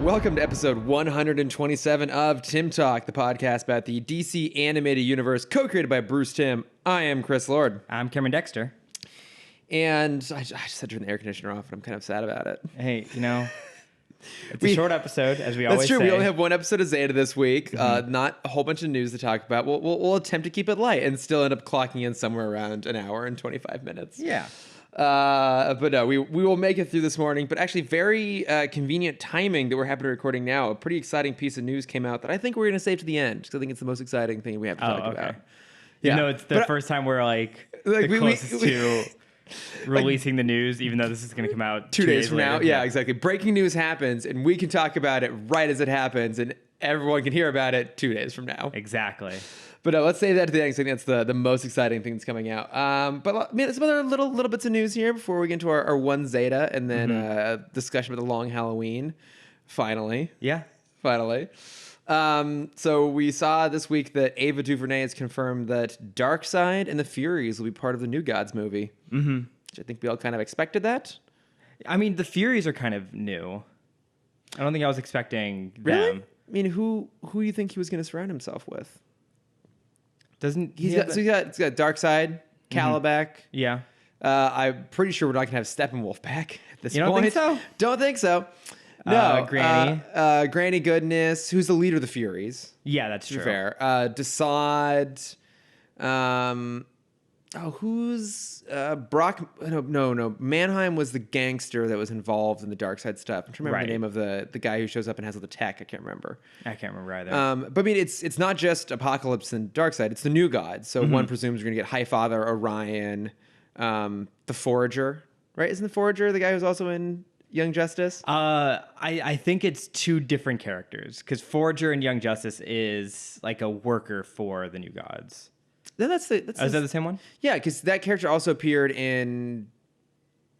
Welcome to episode 127 of Timm Talk, the podcast about the DC animated universe, co-created by Bruce Timm. I am Chris Lord. I'm Cameron Dexter. And I just had to turn the air conditioner off, and I'm kind of sad about it. Hey, it's a short episode, as we always say. That's true. We only have one episode of Zeta this week. Not a whole bunch of news to talk about. We'll attempt to keep it light and still end up clocking in somewhere around an hour and 25 minutes. Yeah. But no, we will make it through this morning. But actually, very convenient timing that we're happy to recording now. A pretty exciting piece of news came out that I think we're going to save to the end because I think it's the most exciting thing we have to talk about. Yeah. It's the first time we're the closest to releasing the news, even though this is going to come out 2 days from later. now. Yeah, exactly. Breaking news happens, and we can talk about it right as it happens, and everyone can hear about it 2 days from now. Exactly. But let's save that to the end. I think that's the most exciting thing that's coming out. But some other little bits of news here before we get into our one Zeta and then a discussion about the long Halloween. Finally. Yeah. Finally. So we saw this week that Ava DuVernay has confirmed that Darkseid and the Furies will be part of the New Gods movie. Mm-hmm. Which I think we all kind of expected that. I mean, the Furies are kind of new. I don't think I was expecting Really? them. I mean, who do you think he was going to surround himself with? He's got Darkseid, Calabac. Yeah. I'm pretty sure we're not going to have Steppenwolf back at this point. You don't think so? Don't think so. No. Granny. Granny Goodness, who's the leader of the Furies. Yeah, that's To be true. fair. Desaad. Who's Brock? No. Mannheim was the gangster that was involved in the Darkseid stuff. I'm trying to remember the name of the guy who shows up and has all the tech. I can't remember. I can't remember either. But I mean, it's not just Apocalypse and Darkseid. It's the New Gods. So one presumes we're going to get Highfather, Orion, the Forager, right? Isn't the Forager the guy who's also in Young Justice? I think it's two different characters because Forager and Young Justice is like a worker for the New Gods. Then is that the same one? Yeah, because that character also appeared in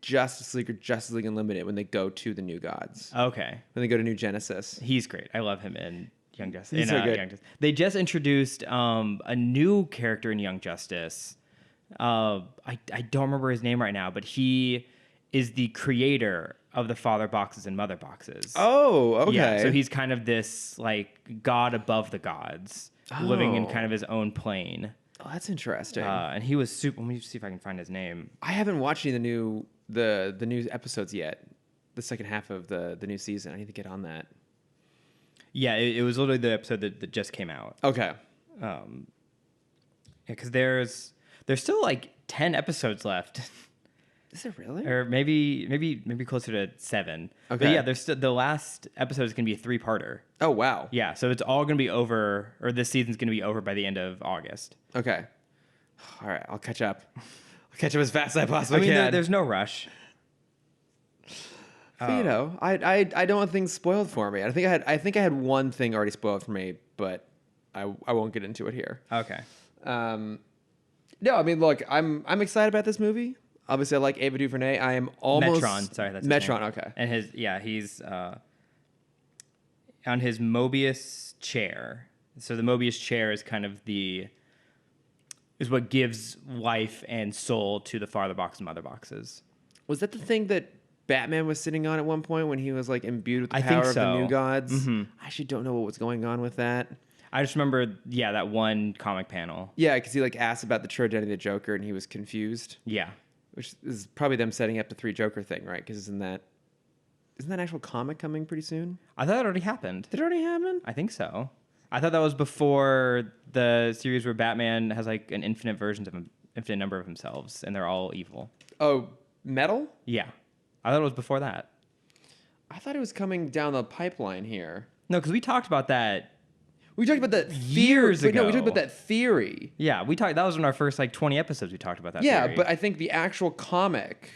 Justice League or Justice League Unlimited when they go to the New Gods. Okay. When they go to New Genesis. He's great. I love him in Young Justice. He's so good. Young Justice. They just introduced a new character in Young Justice. I don't remember his name right now, but he is the creator of the father boxes and mother boxes. Oh, okay. Yeah, so he's kind of this like god above the gods, living in kind of his own plane. Oh, that's interesting. And he was super. Let me see if I can find his name. I haven't watched any of the new episodes yet. The second half of the new season. I need to get on that. Yeah, it was literally the episode that just came out. Okay. Yeah, because there's still like 10 episodes left. Is it really? Or maybe closer to 7. Okay. But yeah, there's still, the last episode is going to be a 3-parter. Oh, wow. Yeah, so it's all going to be over, or this season's going to be over by the end of August. Okay. All right, I'll catch up. I'll catch up as fast as I possibly can. There's no rush. But, I don't want things spoiled for me. I think I had one thing already spoiled for me, but I won't get into it here. Okay. No, I mean, look, I'm excited about this movie. Obviously, I like Ava DuVernay. I am almost Metron. Sorry, that's his Metron. name. Okay. And he's on his Mobius chair. So the Mobius chair is kind of is what gives life and soul to the father box and mother boxes. Was that the thing that Batman was sitting on at one point when he was like imbued with the I power think of the so. New Gods? Mm-hmm. I actually don't know what was going on with that. I just remember, that one comic panel. Yeah, because he like asked about the true identity of the Joker and he was confused. Yeah. Which is probably them setting up the 3 Joker thing, right? Because isn't that actual comic coming pretty soon? I thought it already happened. Did it already happen? I think so. I thought that was before the series where Batman has like an infinite number of himself, and they're all evil. Oh, Metal? Yeah. I thought it was before that. I thought it was coming down the pipeline here. No, because we talked about that. We talked about that Years No, we ago. talked about that theory. Yeah, that was in our first like 20 episodes we talked about that Yeah, theory. but I think the actual comic.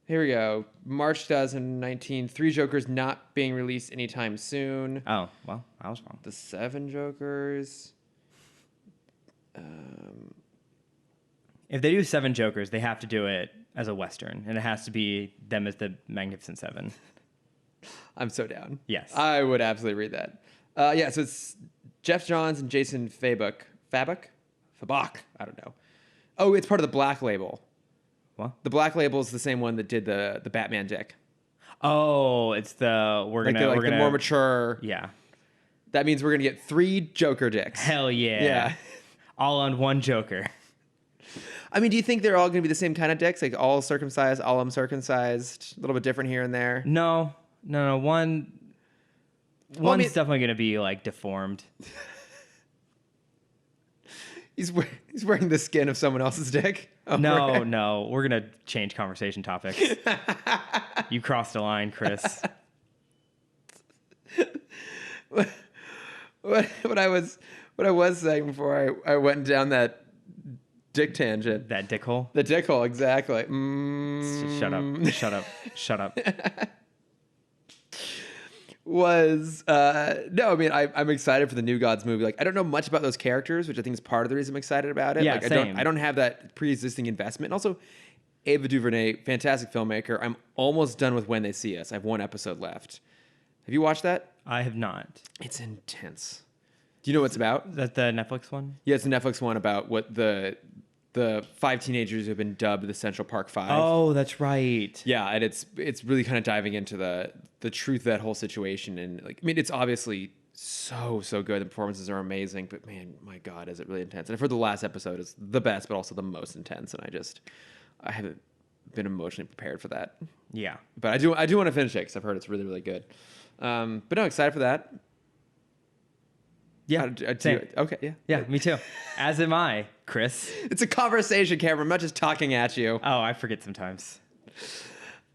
Here we go. March 2019. 3 Jokers not being released anytime soon. Oh, well, I was wrong. The 7 Jokers. If they do 7 Jokers, they have to do it as a Western, and it has to be them as the Magnificent Seven. I'm so down. Yes. I would absolutely read that. Yeah, so it's Jeff Johns and Jason Fabok. Fabok? I don't know. Oh, it's part of the Black Label. What? The Black Label is the same one that did the Batman deck. Oh, it's the we're gonna the more mature. Yeah. That means we're gonna get 3 Joker dicks. Hell yeah. Yeah. All on one Joker. I mean, do you think they're all gonna be the same kind of dicks, like all circumcised, all uncircumcised, a little bit different here and there? No. One's definitely gonna be like deformed. He's wearing the skin of someone else's dick. No, we're gonna change conversation topics. You crossed a line, Chris. What I was saying before I went down that dick tangent. That dick hole. The dick hole, exactly. Shut up. Was no, I mean I'm excited for the New Gods movie. Like I don't know much about those characters, which I think is part of the reason I'm excited about it. Yeah, like same. I don't have that pre-existing investment. And also, Ava DuVernay, fantastic filmmaker. I'm almost done with When They See Us. I have 1 episode left. Have you watched that? I have not. It's intense. Do you know what it's about? Is that the Netflix one? Yeah, it's a Netflix one about what the 5 teenagers who have been dubbed the Central Park 5. Oh, that's right. Yeah, and it's really kind of diving into the truth of that whole situation. And like, I mean, it's obviously so good. The performances are amazing, but man, my God, is it really intense. And I've heard the last episode is the best, but also the most intense. And I haven't been emotionally prepared for that. Yeah. But I do want to finish it because I've heard it's really good. But no, excited for that. Yeah. Same. Okay. Yeah. Yeah, me too. As am I, Chris. It's a conversation, Cameron. I'm not just talking at you. Oh, I forget sometimes.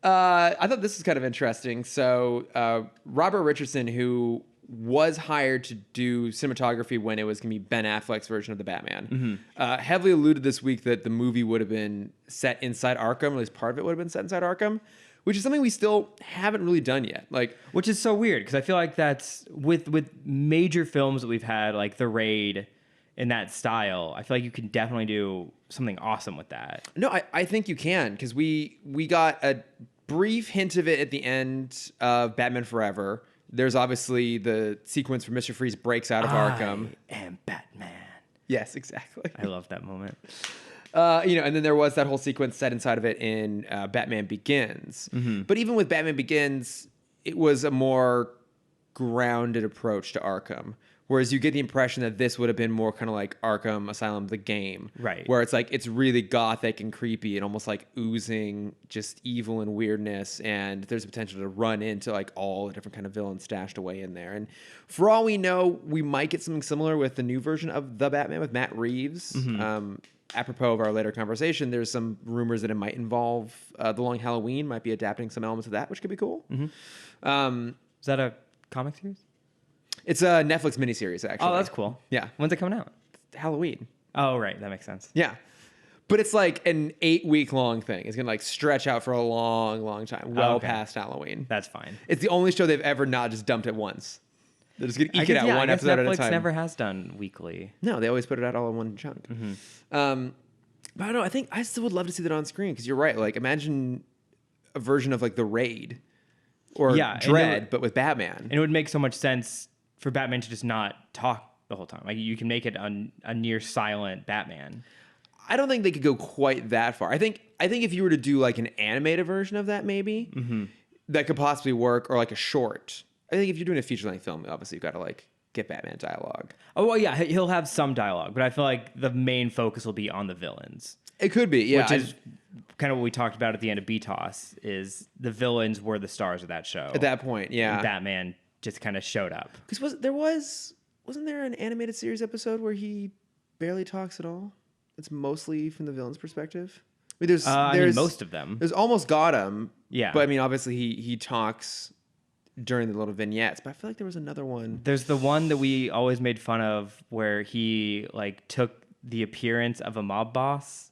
I thought this was kind of interesting. So Robert Richardson, who was hired to do cinematography when it was going to be Ben Affleck's version of the Batman, heavily alluded this week that the movie would have been set inside Arkham, or at least part of it would have been set inside Arkham, which is something we still haven't really done yet. Like, which is so weird because I feel like that's with major films that we've had, like The Raid, in that style. I feel like you can definitely do something awesome with that. No, I think you can, because we got a brief hint of it at the end of Batman Forever. There's obviously the sequence where Mr. Freeze breaks out of Arkham. I am Batman. Yes, exactly. I love that moment. And then there was that whole sequence set inside of it in Batman Begins. Mm-hmm. But even with Batman Begins, it was a more grounded approach to Arkham. Whereas you get the impression that this would have been more kind of like Arkham Asylum, the game. Right. Where it's like, it's really gothic and creepy and almost like oozing just evil and weirdness. And there's a potential to run into like all the different kind of villains stashed away in there. And for all we know, we might get something similar with the new version of The Batman with Matt Reeves. Mm-hmm. Apropos of our later conversation, there's some rumors that it might involve The Long Halloween, might be adapting some elements of that, which could be cool. Mm-hmm. Is that a comic series? It's a Netflix miniseries, actually. Oh, that's cool. Yeah. When's it coming out? Halloween. Oh, right. That makes sense. Yeah. But it's like an 8-week long thing. It's going to like stretch out for a long time, past Halloween. That's fine. It's the only show they've ever not just dumped at once. They're just going to eke it out one episode Netflix at a time. never has done weekly. No, they always put it out all in one chunk. Mm-hmm. But I don't know. I think I still would love to see that on screen, because you're right. Like, imagine a version of like The Raid or Dread, but with Batman. And it would make so much sense for Batman to just not talk the whole time. Like, you can make it a near silent Batman. I don't think they could go quite that far. I think if you were to do like an animated version of that, maybe that could possibly work, or like a short. I think if you're doing a feature-length film, obviously you've got to like get Batman dialogue. Oh, well, yeah, he'll have some dialogue, but I feel like the main focus will be on the villains. It could be, yeah. Which is kind of what we talked about at the end of BTOS, is the villains were the stars of that show. At that point, yeah. And Batman just kind of showed up. Because wasn't there an animated series episode where he barely talks at all? It's mostly from the villain's perspective. I mean, there's most of them. There's Almost Gotham. Yeah. But I mean, obviously he talks during the little vignettes. But I feel like there was another one. There's the one that we always made fun of where he like took the appearance of a mob boss,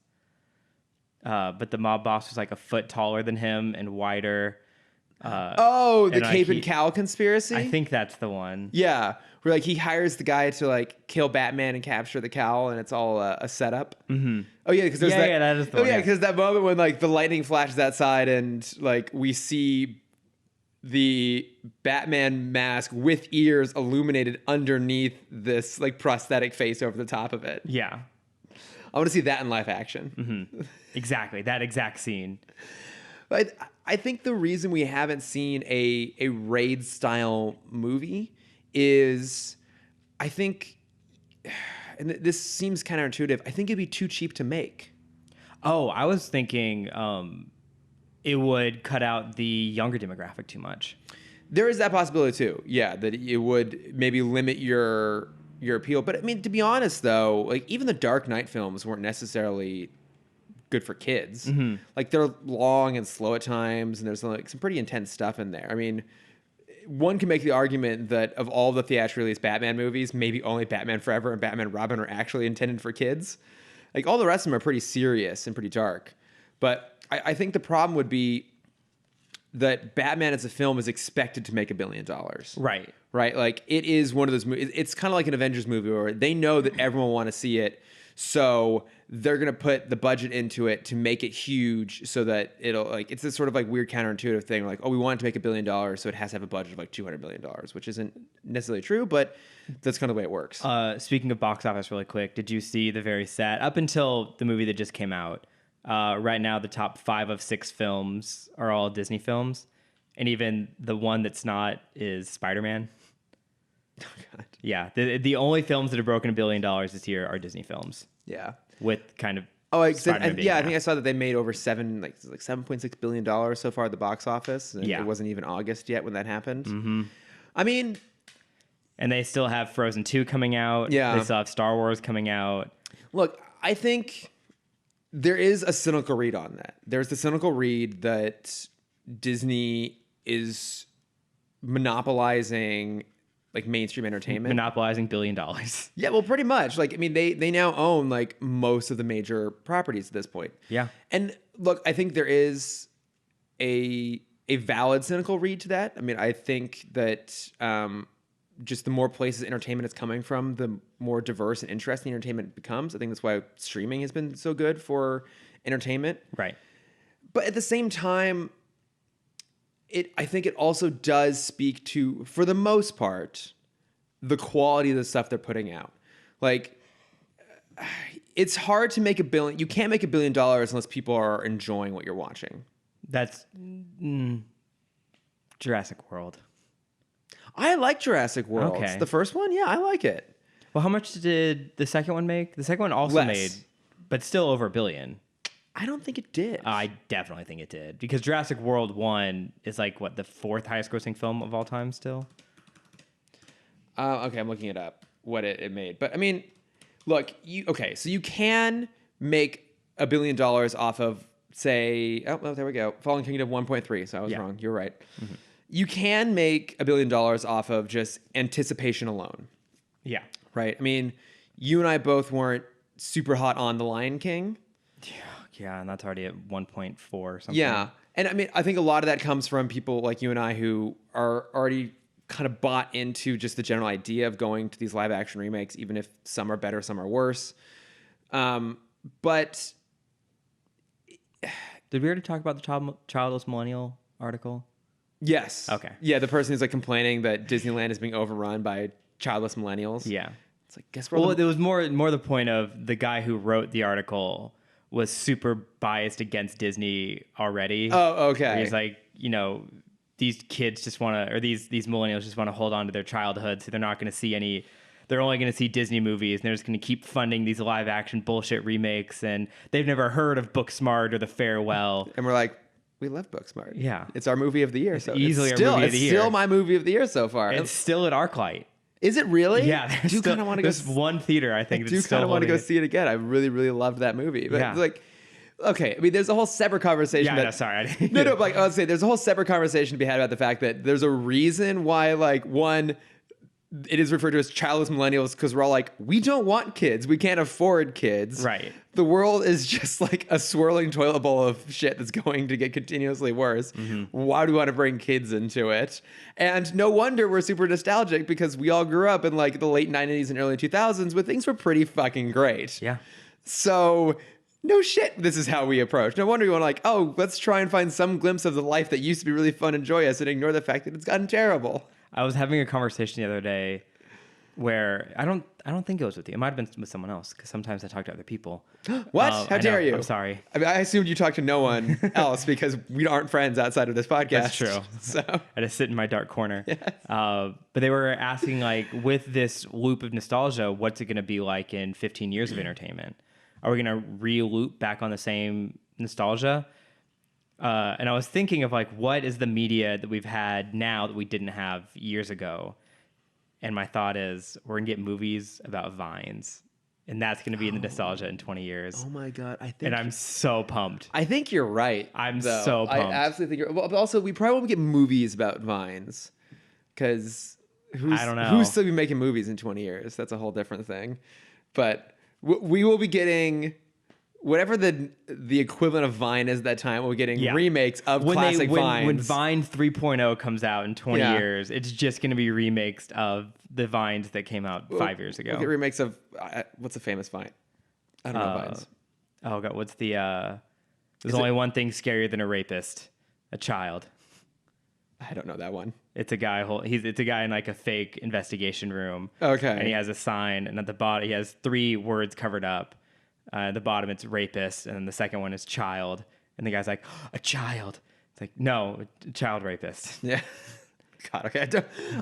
but the mob boss was like a foot taller than him and wider. The Cape and Cowl conspiracy? I think that's the one. Yeah. Where like he hires the guy to like kill Batman and capture the cowl, and it's all a setup. Mm-hmm. Oh yeah, because there's that. Yeah, that is the one. Oh yeah, because that moment when like the lightning flashes outside and like we see the Batman mask with ears illuminated underneath this like prosthetic face over the top of it. Yeah. I want to see that in live action. Mm-hmm. Exactly. That exact scene. But I think the reason we haven't seen a raid style movie is, I think, and this seems counterintuitive, I think it'd be too cheap to make. Oh, I was thinking it would cut out the younger demographic too much. There is that possibility too. Yeah, that it would maybe limit your appeal. But I mean, to be honest though, like even the Dark Knight films weren't necessarily good for kids. Mm-hmm. Like they're long and slow at times, and there's like some pretty intense stuff in there. I mean, one can make the argument that of all the theatrically released Batman movies, maybe only Batman Forever and Batman Robin are actually intended for kids. Like all the rest of them are pretty serious and pretty dark. But I think the problem would be that Batman as a film is expected to make $1 billion. Right. Right? Like it is one of those movies. It's kind of like an Avengers movie where they know that everyone will want to see it. So they're going to put the budget into it to make it huge so that it'll like, it's this sort of like weird counterintuitive thing. Like, oh, we want it to make $1 billion. So it has to have a budget of like $200 million, which isn't necessarily true, but that's kind of the way it works. Speaking of box office really quick, did you see the very sad, up until the movie that just came out, right now the top 5 of 6 films are all Disney films. And even the one that's not is Spider-Man. Oh, God. Yeah. The only films that have broken $1 billion this year are Disney films. Yeah. With kind of Spider-Man being I think I saw that they made over $7.6 billion so far at the box office. And Yeah. It wasn't even August yet when that happened. Mm-hmm. I mean, and they still have Frozen 2 coming out. Yeah. They still have Star Wars coming out. look, I think there is a cynical read on that. There's the cynical read that Disney is monopolizing like mainstream entertainment. Monopolizing $1 billion. Yeah, well, pretty much. Like, I mean, they now own like most of the major properties at this point. Yeah. And look, I think there is a valid cynical read to that. I mean, I think that just the more places entertainment is coming from, the more diverse and interesting entertainment becomes. I think that's why streaming has been so good for entertainment. Right. But at the same time, I think it also does speak to, for the most part, the quality of the stuff they're putting out. Like, it's hard to make $1 billion. You can't make $1 billion unless people are enjoying what you're watching. That's Jurassic World. I like Jurassic World. Okay. The first one, yeah, I like it. Well, how much did the second one make? The second one also Less. made, but still over $1 billion. I don't think it did. I definitely think it did, because Jurassic World 1 is like, what, the 4th highest grossing film of all time still? Okay, I'm looking it up, what it made. But I mean, look, so you can make $1 billion off of, say, there we go. Fallen Kingdom 1.3, so I was wrong. You're right. Mm-hmm. You can make $1 billion off of just anticipation alone. Yeah. Right? I mean, you and I both weren't super hot on The Lion King. Yeah, and that's already at 1.4 or something. Yeah. And I mean, I think a lot of that comes from people like you and I who are already kind of bought into just the general idea of going to these live action remakes, even if some are better, some are worse. But did we already talk about the childless millennial article? Yes. Okay. Yeah, the person who's like complaining that Disneyland is being overrun by childless millennials. Yeah. It's like, guess we're well, it was more the point of the guy who wrote the article was super biased against Disney already. Oh, okay. He's like, these kids just want to, or these millennials just want to hold on to their childhood, so they're not going to see any. They're only going to see Disney movies, and they're just going to keep funding these live action bullshit remakes, and they've never heard of Booksmart or The Farewell. And we're like, we love Booksmart. Yeah, it's our movie of the year. So easily it's our movie of the year. It's still my movie of the year so far. It's still at ArcLight. Is it really? Yeah, I do kind of want to go. There's one theater, I think. I do kind of want to go see it again. I really, really loved that movie. But it's like, okay, I mean, there's a whole separate conversation. Yeah, no, sorry. No, like I was saying, there's a whole separate conversation to be had about the fact that there's a reason why, like, one, it is referred to as childless millennials because we're all like, we don't want kids. We can't afford kids. Right. The world is just like a swirling toilet bowl of shit that's going to get continuously worse. Mm-hmm. Why do we want to bring kids into it? And no wonder we're super nostalgic because we all grew up in like the late 90s and early 2000s where things were pretty fucking great. Yeah. So no shit, this is how we approach. No wonder you want to like, oh, let's try and find some glimpse of the life that used to be really fun and joyous and ignore the fact that it's gotten terrible. I was having a conversation the other day where I don't think it was with you. It might have been with someone else because sometimes I talk to other people. What? How I dare know, you? I'm sorry. I mean, I assumed you talked to no one else because we aren't friends outside of this podcast. That's true. So I just sit in my dark corner. Yes. But they were asking, like, with this loop of nostalgia, what's it going to be like in 15 years of entertainment? Are we going to re-loop back on the same nostalgia? And I was thinking of, like, what is the media that we've had now that we didn't have years ago? And my thought is we're going to get movies about vines. And that's going to be in the nostalgia in 20 years. oh my god, And I'm so pumped. I think you're right. I'm though. so I pumped. absolutely think you're. Well, but also, we probably won't get movies about vines because I don't know. who's still be making movies in 20 years? That's a whole different thing. But we will be getting whatever the equivalent of Vine is at that time. We're getting remakes of classic Vines. When Vine 3.0 comes out in 20 Yeah. years, it's just going to be remakes of the Vines that came out 5 years ago. We'll get remakes of what's a famous Vine? I don't know Vines. Oh god, what's the there's only one thing scarier than a rapist, a child. I don't know that one. It's a guy it's a guy in like a fake investigation room. Okay. And he has a sign, and at the bottom he has 3 words covered up. At the bottom it's rapist, and then the second one is child. And the guy's like, a child. It's like, no, a child rapist. Yeah. God, okay.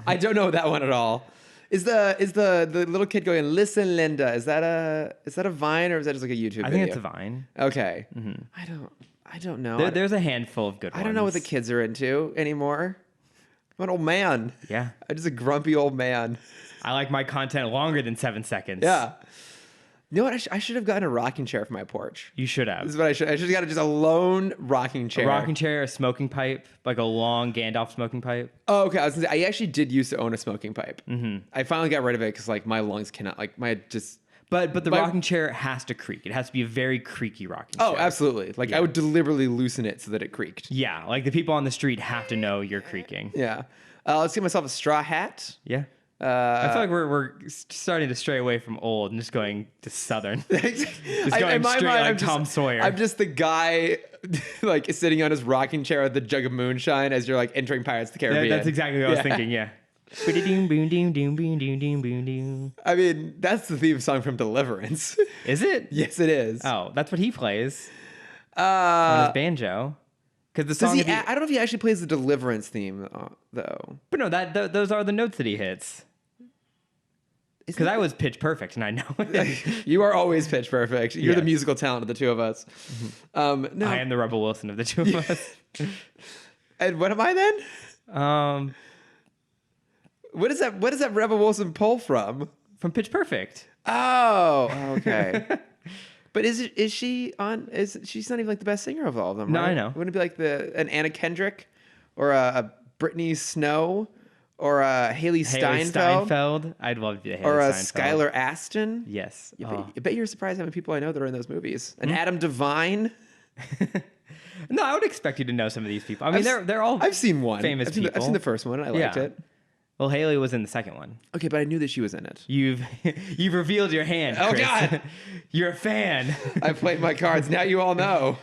I don't know that one at all. Is the little kid going, listen, Linda, is that a Vine or is that just like a YouTube video? I think it's a Vine. Okay. I don't know. There's a handful of good ones. I don't know what the kids are into anymore. I'm an old man. Yeah. I'm just a grumpy old man. I like my content longer than 7 seconds. Yeah. You know what? I should have gotten a rocking chair for my porch. You should This have. is what I should have gotten, just a lone rocking chair. A rocking chair, a smoking pipe, like a long Gandalf smoking pipe. Oh, okay. I was gonna say, I actually did used to own a smoking pipe. Mm-hmm. I finally got rid of it because like my lungs cannot, like my just. But the rocking chair has to creak. It has to be a very creaky rocking chair. Oh, absolutely. Like I would deliberately loosen it so that it creaked. Yeah, like the people on the street have to know you're creaking. Yeah. Let's get myself a straw hat. Yeah. I feel like we're starting to stray away from old and just going to southern. Just going straight like Tom Sawyer. I'm just the guy like sitting on his rocking chair with the jug of moonshine as you're like entering Pirates of the Caribbean. That's exactly what I was thinking, yeah. I mean, that's the theme song from Deliverance. Is it? Yes, it is. Oh, that's what he plays on his banjo. Because the song. I don't know if he actually plays the Deliverance theme though. But no, those are the notes that he hits. Because I was pitch perfect, and I know it. You are always pitch perfect. You're the Yes. musical talent of the two of us. No. I am the Rebel Wilson of the two of us. And what am I then? What is that Rebel Wilson pull from? From Pitch Perfect. Oh, okay. But she's not even like the best singer of all of them, No, right? I know. Wouldn't it be like an Anna Kendrick or a Brittany Snow or a Haley Steinfeld I'd love to be a Haley or a Steinfeld. Skylar Aston? Yes. I bet you're surprised how many people I know that are in those movies. And Adam Devine. No, I would expect you to know some of these people. I mean, they're all I've seen one. famous I've people. seen the first one. And I liked Yeah. it. Well, Haley was in the second one. Okay, but I knew that she was in it. You've revealed your hand, Oh, Chris. God. You're a fan. I played my cards. Now you all know.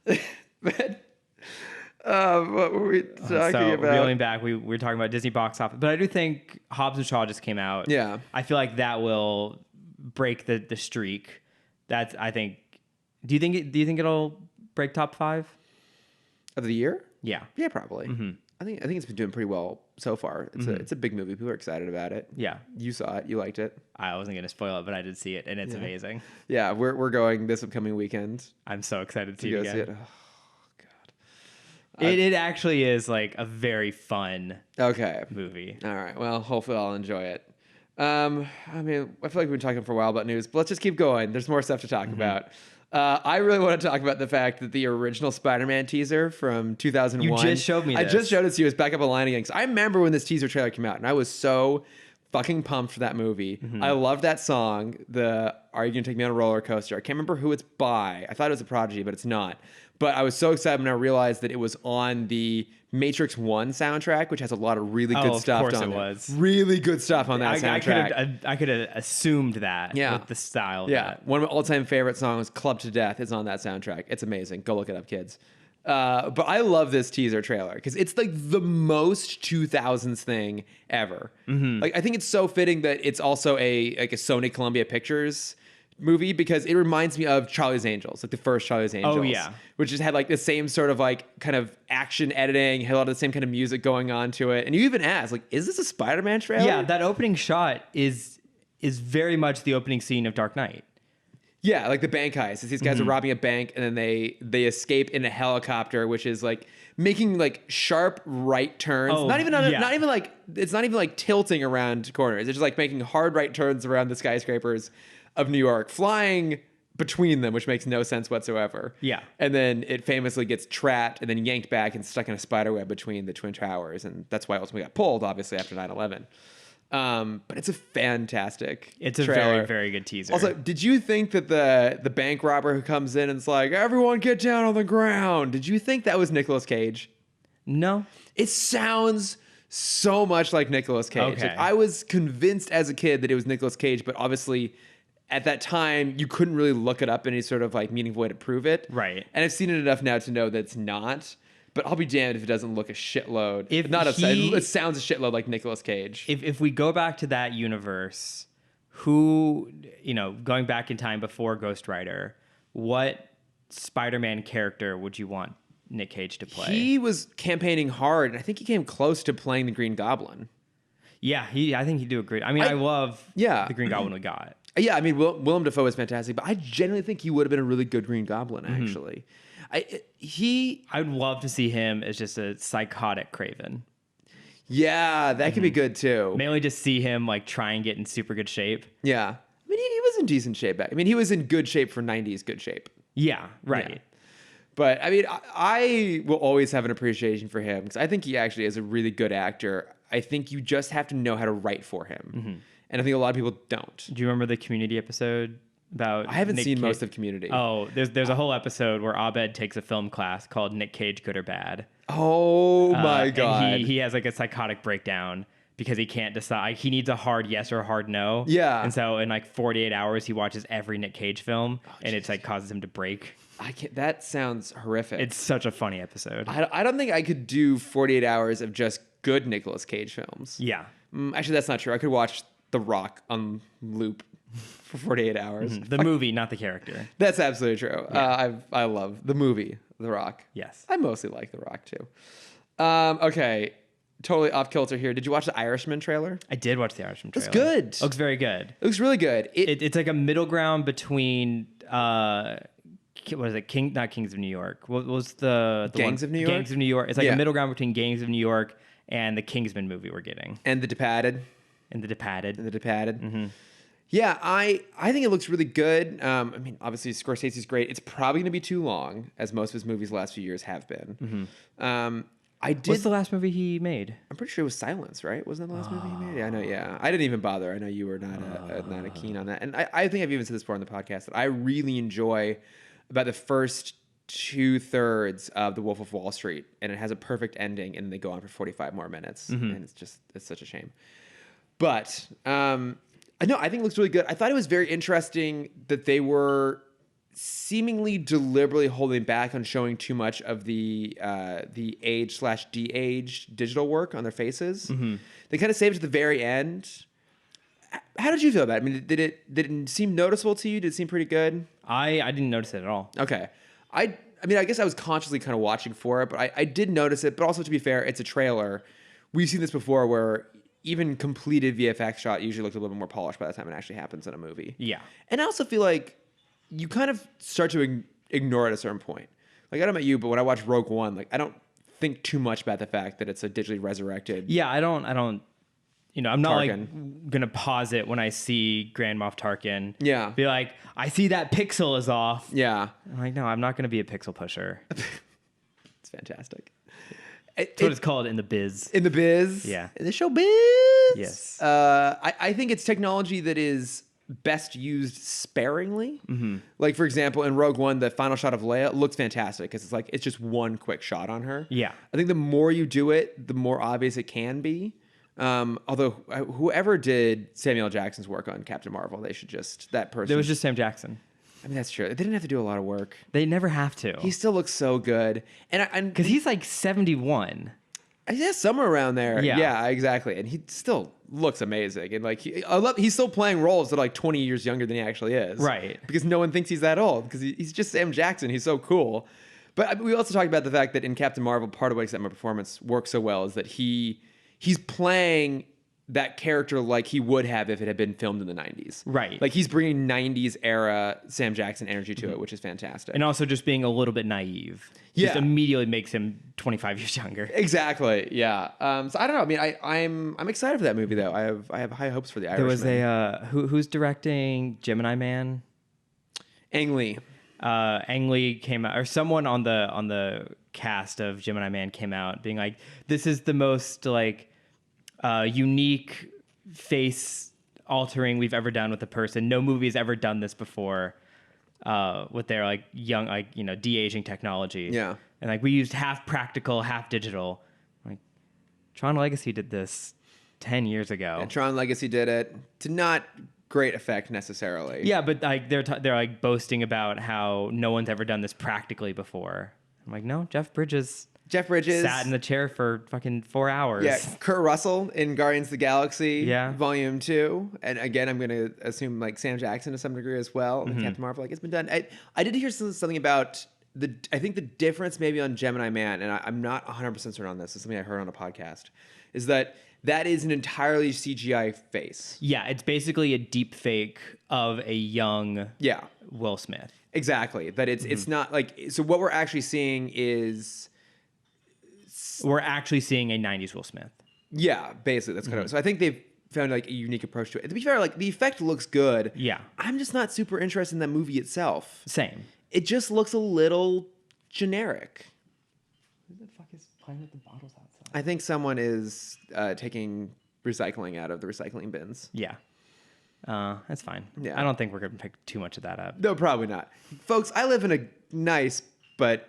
But what were we talking about? Reeling back, we were talking about Disney box office, but I do think Hobbs and Shaw just came out. Yeah. I feel like that will break the streak. That's I think. Do you think it'll break top 5 Of the year? Yeah. Yeah, probably. Mm-hmm. I think it's been doing pretty well so far. It's a big movie. People are excited about it. Yeah. You saw it. You liked it. I wasn't gonna spoil it, but I did see it, and it's amazing. Yeah, we're going this upcoming weekend I'm so excited to see to it go again. see it. Oh God. It actually is like a very fun Okay. movie. All right. Well, hopefully I'll enjoy it. I mean, I feel like we've been talking for a while about news, but let's just keep going. There's more stuff to talk about. I really want to talk about the fact that the original Spider-Man teaser from 2001. You just showed me I this. just showed it to you. It's back up online again. 'Cause I remember when this teaser trailer came out, and I was so fucking pumped for that movie. I love that song. Are You Gonna Take Me on a Roller Coaster? I can't remember who it's by. I thought it was a Prodigy, but it's not. But I was so excited when I realized that it was on the Matrix 1 soundtrack, which has a lot of really good of stuff course on it there. was. Really good stuff on that soundtrack. I could have assumed that Yeah. with the style of Yeah, that. one of my all-time favorite songs, "Club to Death," is on that soundtrack. It's amazing. Go look it up, kids. But I love this teaser trailer because it's like the most 2000s thing ever. Like I think it's so fitting that it's also a Sony Columbia Pictures movie because it reminds me of Charlie's Angels, like the first Charlie's Angels. Oh, yeah. Which just had like the same sort of like kind of action editing, had a lot of the same kind of music going on to it. And you even asked, like, is this a Spider-Man trailer? Yeah, that opening shot is very much the opening scene of Dark Knight. Yeah, like the bank heist. These guys are robbing a bank and then they escape in a helicopter, which is like making like sharp right turns. Oh, not even like it's not even like tilting around corners. It's just like making hard right turns around the skyscrapers of New York, flying between them, which makes no sense whatsoever. Yeah. And then it famously gets trapped and then yanked back and stuck in a spider web between the Twin Towers. And that's why it ultimately got pulled, obviously, after 9/11. But it's a fantastic It's a trailer. very, very good teaser. Also, did you think that the bank robber who comes in and is like, everyone get down on the ground, did you think that was Nicolas Cage? No. It sounds so much like Nicolas Cage. Okay. Like, I was convinced as a kid that it was Nicolas Cage, but obviously at that time you couldn't really look it up in any sort of like meaningful way to prove it. Right. And I've seen it enough now to know that it's not. But I'll be damned if it doesn't look a shitload. If not he- it sounds a shitload like Nicolas Cage. If we go back to that universe, who, going back in time before Ghost Rider, what Spider-Man character would you want Nick Cage to play? He was campaigning hard, and I think he came close to playing the Green Goblin. Yeah, I think he'd do a great. I mean, I love Yeah. the Green Goblin we got. Yeah, I mean, Willem Dafoe is fantastic, but I genuinely think he would have been a really good Green Goblin, actually. I would love to see him as just a psychotic Craven. Yeah, that could be good, too. Mainly just see him like try and get in super good shape. Yeah. I mean, he was in decent shape back. I mean, he was in good shape for 90s good shape. Yeah, right. Yeah. But, I mean, I will always have an appreciation for him because I think he actually is a really good actor. I think you just have to know how to write for him. And I think a lot of people don't. Do you remember the Community episode about? I haven't Nick seen Cage? most of Community. Oh, there's a whole episode where Abed takes a film class called Nick Cage Good or Bad. Oh my And God. he has like a psychotic breakdown because he can't decide. He needs a hard yes or a hard no. Yeah. And so in like 48 hours, he watches every Nick Cage film, and it's like causes him to break. I can't, that sounds horrific. It's such a funny episode. I don't think I could do 48 hours of just good Nicolas Cage films. Yeah. Actually, that's not true. I could watch The Rock on loop for 48 hours. The movie, not the character. That's absolutely true. I love the movie, The Rock. Yes. I mostly like The Rock, too. Okay, totally off kilter here. Did you watch the Irishman trailer? I did watch the Irishman trailer. It's good. Looks very good. It looks really good. It's like a middle ground between what is it? Not Kings of New York. What was the Gangs one? of New York? Gangs of New York. It's like Yeah. a middle ground between Gangs of New York and the Kingsman movie we're getting, And The Departed. and The Departed. The Departed. Yeah, I think it looks really good. I mean, obviously Scorsese's great. It's probably going to be too long, as most of his movies the last few years have been. What's the last movie he made? I'm pretty sure it was Silence, right? Wasn't that the last movie he made? Yeah, I know. Yeah, I didn't even bother. I know you were not a keen on that, and I think I've even said this before on the podcast that I really enjoy about the first 2/3 of The Wolf of Wall Street, and it has a perfect ending, and they go on for 45 more minutes, and it's such a shame. But I think it looks really good. I thought it was very interesting that they were seemingly deliberately holding back on showing too much of the age/de-aged digital work on their faces. They kind of saved it to the very end. How did you feel about it? I mean, did it seem noticeable to you? Did it seem pretty good? I didn't notice it at all. Okay. I mean, I guess I was consciously kind of watching for it, but I did notice it. But also, to be fair, it's a trailer. We've seen this before where even completed VFX shot usually looks a little bit more polished by the time it actually happens in a movie. Yeah. And I also feel like you kind of start to ignore it at a certain point. Like, I don't know about you, but when I watch Rogue One, like, I don't think too much about the fact that it's a digitally resurrected. Yeah, I don't. I'm not Tarkin. like gonna pause it when I see Grand Moff Tarkin. Yeah. Be like, I see that pixel is off. Yeah. I'm like, no, I'm not gonna be a pixel pusher. It's fantastic. That's what it's called in the biz. In the biz? Yeah. In the show biz? Yes. I think it's technology that is best used sparingly. Like, for example, in Rogue One, the final shot of Leia looks fantastic because it's just one quick shot on her. Yeah. I think the more you do it, the more obvious it can be. Although whoever did Samuel L. Jackson's work on Captain Marvel, they should that person. It was just Sam Jackson. I mean, that's true. They didn't have to do a lot of work. They never have to. He still looks so good. Because he's like 71. Yeah, somewhere around there. Yeah. Yeah, exactly. And he still looks amazing. And like he's still playing roles that are like 20 years younger than he actually is. Right. Because no one thinks he's that old. Because he's just Sam Jackson. He's so cool. But we also talked about the fact that in Captain Marvel, part of what makes that performance work so well is that he's playing that character like he would have if it had been filmed in the 90s. Right. Like he's bringing 90s era Sam Jackson energy to it, which is fantastic. And also just being a little bit naive. Just Yeah. immediately makes him 25 years younger. Exactly. Yeah. So I don't know. I mean, I'm excited for that movie though. I have high hopes for the Irishman. There was who's directing Gemini Man? Ang Lee. Ang Lee came out, or someone on the cast of Gemini Man came out being like, this is the most like unique face altering we've ever done with a person. No movie has ever done this before with their like young, like, you know, de-aging technology. Yeah. And like we used half practical, half digital. Like Tron Legacy did this 10 years ago. And Tron Legacy did it to not great effect necessarily. Yeah, but like they're like boasting about how no one's ever done this practically before. I'm like, no, Jeff Bridges sat in the chair for fucking 4 hours. Yeah, Kurt Russell in Guardians of the Galaxy Volume 2. And again, I'm going to assume like Sam Jackson to some degree as well. Mm-hmm. Captain Marvel, like it's been done. I did hear something about I think the difference maybe on Gemini Man, and I'm not 100% certain on this, it's something I heard on a podcast, is that is an entirely CGI face. Yeah, it's basically a deep fake of a young Will Smith. Exactly. But it's not like, so what we're actually seeing is... We're actually seeing a 90s Will Smith. Yeah, basically. That's kind of... So I think they've found like a unique approach to it. To be fair, like the effect looks good. Yeah. I'm just not super interested in that movie itself. Same. It just looks a little generic. Who the fuck is playing with the bottles outside? I think someone is taking recycling out of the recycling bins. Yeah. That's fine. Yeah. I don't think we're going to pick too much of that up. No, probably not. Folks, I live in a nice, but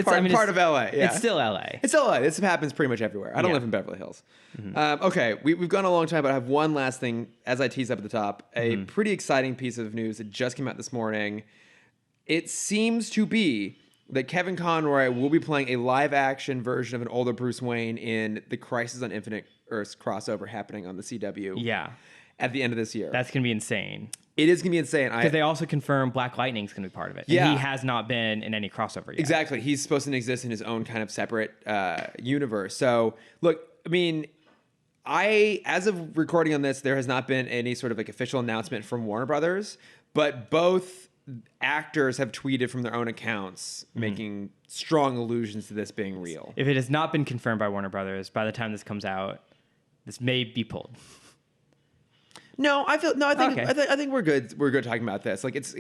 part of LA. Yeah. It's still LA. It's still LA. This happens pretty much everywhere. I don't live in Beverly Hills. Mm-hmm. Okay, we've gone a long time, but I have one last thing, as I tease up at the top. A pretty exciting piece of news that just came out this morning. It seems to be that Kevin Conroy will be playing a live-action version of an older Bruce Wayne in the Crisis on Infinite Earths crossover happening on the CW. Yeah. At the end of this year. That's going to be insane. It is going to be insane. Because they also confirmed Black Lightning's going to be part of it. Yeah. And he has not been in any crossover yet. Exactly. He's supposed to exist in his own kind of separate universe. So, look, I mean, as of recording on this, there has not been any sort of like official announcement from Warner Brothers, but both actors have tweeted from their own accounts making strong allusions to this being real. If it has not been confirmed by Warner Brothers, by the time this comes out, this may be pulled. I think we're good. We're good talking about this. Like if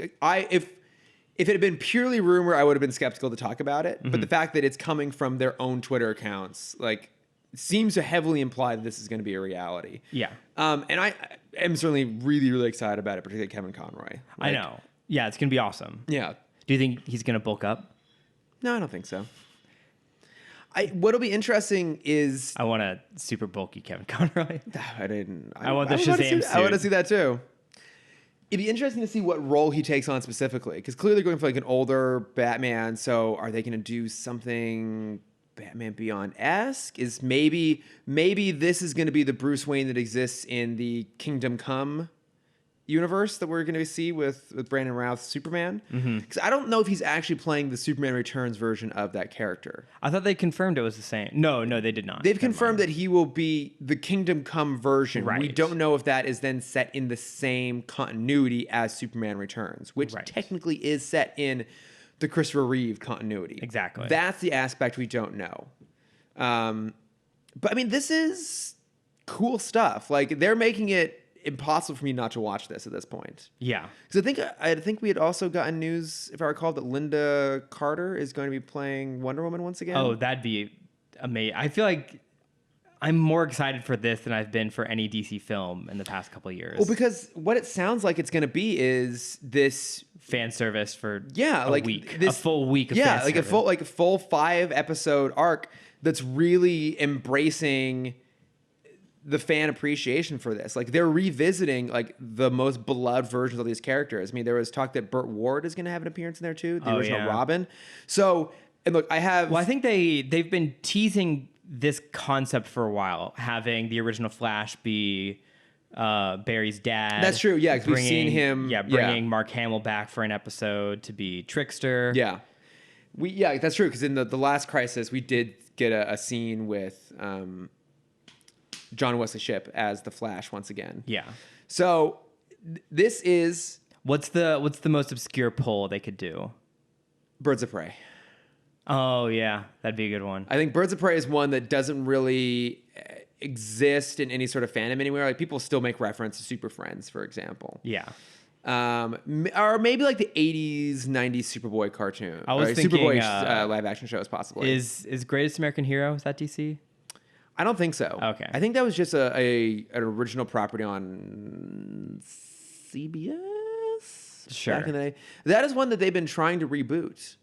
it had been purely rumor, I would have been skeptical to talk about it. But the fact that it's coming from their own Twitter accounts, like, seems to heavily imply that this is going to be a reality. Yeah. And I am certainly really, really excited about it, particularly Kevin Conroy. I know. Yeah, it's going to be awesome. Yeah. Do you think he's going to bulk up? No, I don't think so. What'll be interesting is... I want a super bulky Kevin Conroy. I want the Shazam suit. I want to see that too. It'd be interesting to see what role he takes on specifically, because clearly they're going for like an older Batman. So are they going to do something Batman Beyond-esque? Is maybe this is going to be the Bruce Wayne that exists in the Kingdom Come universe that we're going to see with Brandon Routh's Superman? Because I don't know if he's actually playing the Superman Returns version of that character. I thought they confirmed it was the same. No, they did not. They've confirmed that he will be the Kingdom Come version. Right. We don't know if that is then set in the same continuity as Superman Returns, which technically is set in the Christopher Reeve continuity. Exactly. That's the aspect we don't know. But I mean, this is cool stuff. Like, they're making it impossible for me not to watch this at this point. Yeah. Because I think we had also gotten news, if I recall, that Linda Carter is going to be playing Wonder Woman once again. Oh, that'd be amazing. I feel like I'm more excited for this than I've been for any DC film in the past couple of years. Well, because what it sounds like it's going to be is this fan service for a week, a full week of fan service. a full 5 episode arc that's really embracing the fan appreciation for this. Like they're revisiting like the most beloved versions of these characters. I mean, there was talk that Burt Ward is going to have an appearance in there too, the original Robin. So, and look, I think they've been teasing this concept for a while, having the original Flash be Barry's dad. That's true. Yeah, because we've seen him. Bringing Mark Hamill back for an episode to be Trickster. Yeah, that's true. Because in the last Crisis, we did get a scene with John Wesley Shipp as the Flash once again. Yeah. So this is what's the most obscure pull they could do? Birds of Prey. Oh yeah, that'd be a good one. I think Birds of Prey is one that doesn't really exist in any sort of fandom anywhere. Like people still make reference to Super Friends, for example. Yeah. Or maybe like the 80s, 90s Superboy cartoon. I was thinking Superboy live action shows possibly. Is Greatest American Hero, is that DC? I don't think so. Okay. I think that was just an original property on CBS. Sure. Back in the day. That is one that they've been trying to reboot.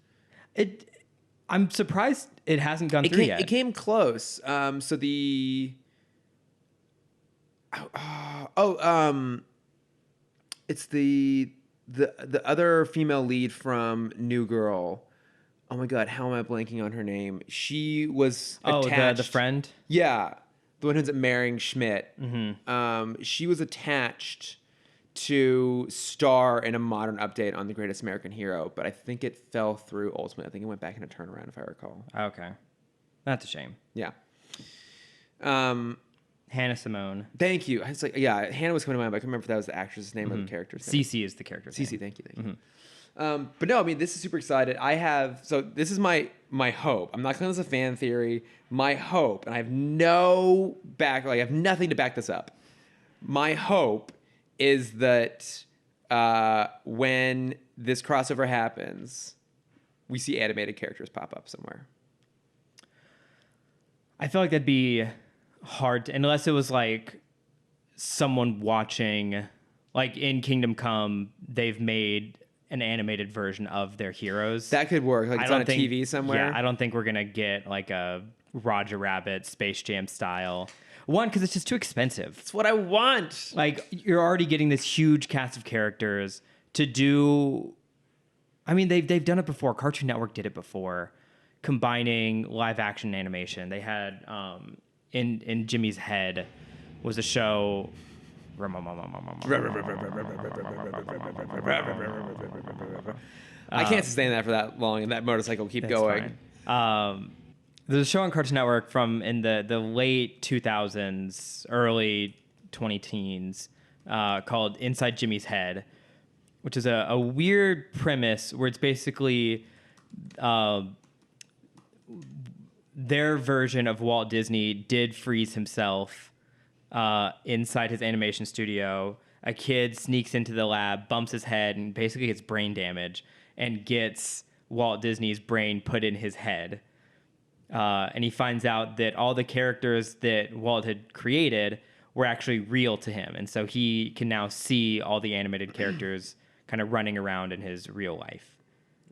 I'm surprised it hasn't gone through yet. It came close. So it's the other female lead from New Girl. Oh my God, how am I blanking on her name? She was attached. The friend? Yeah, the one who's marrying Schmidt. Mm-hmm. She was attached to star in a modern update on The Greatest American Hero, but I think it fell through ultimately. I think it went back in a turnaround, if I recall. Okay. That's a shame. Yeah. Hannah Simone. Thank you. I was like, yeah, Hannah was coming to mind, but I couldn't remember if that was the actress's name or the character's name. Cece is the character's Cece, name. thank you. But no, I mean, this is super excited. This is my hope. I'm not calling this a fan theory. My hope, and I have I have nothing to back this up. My hope is that when this crossover happens, we see animated characters pop up somewhere. I feel like that'd be hard unless it was like someone watching, like in Kingdom Come, they've made an animated version of their heroes. That could work. Like it's on a TV somewhere. Yeah, I don't think we're gonna get like a Roger Rabbit Space Jam style one, because it's just too expensive. It's what I want. Like you're already getting this huge cast of characters to do. I mean, they've done it before. Cartoon Network did it before, combining live action animation. They had in Jimmy's Head was a show. I can't sustain that for that long, and that motorcycle keep going. There's a show on Cartoon Network from in the late 2000s, early 20-teens, called Inside Jimmy's Head, which is a weird premise where it's basically their version of Walt Disney did freeze himself inside his animation studio. A kid sneaks into the lab, bumps his head, and basically gets brain damage and gets Walt Disney's brain put in his head. And he finds out that all the characters that Walt had created were actually real to him. And so he can now see all the animated characters kind of running around in his real life.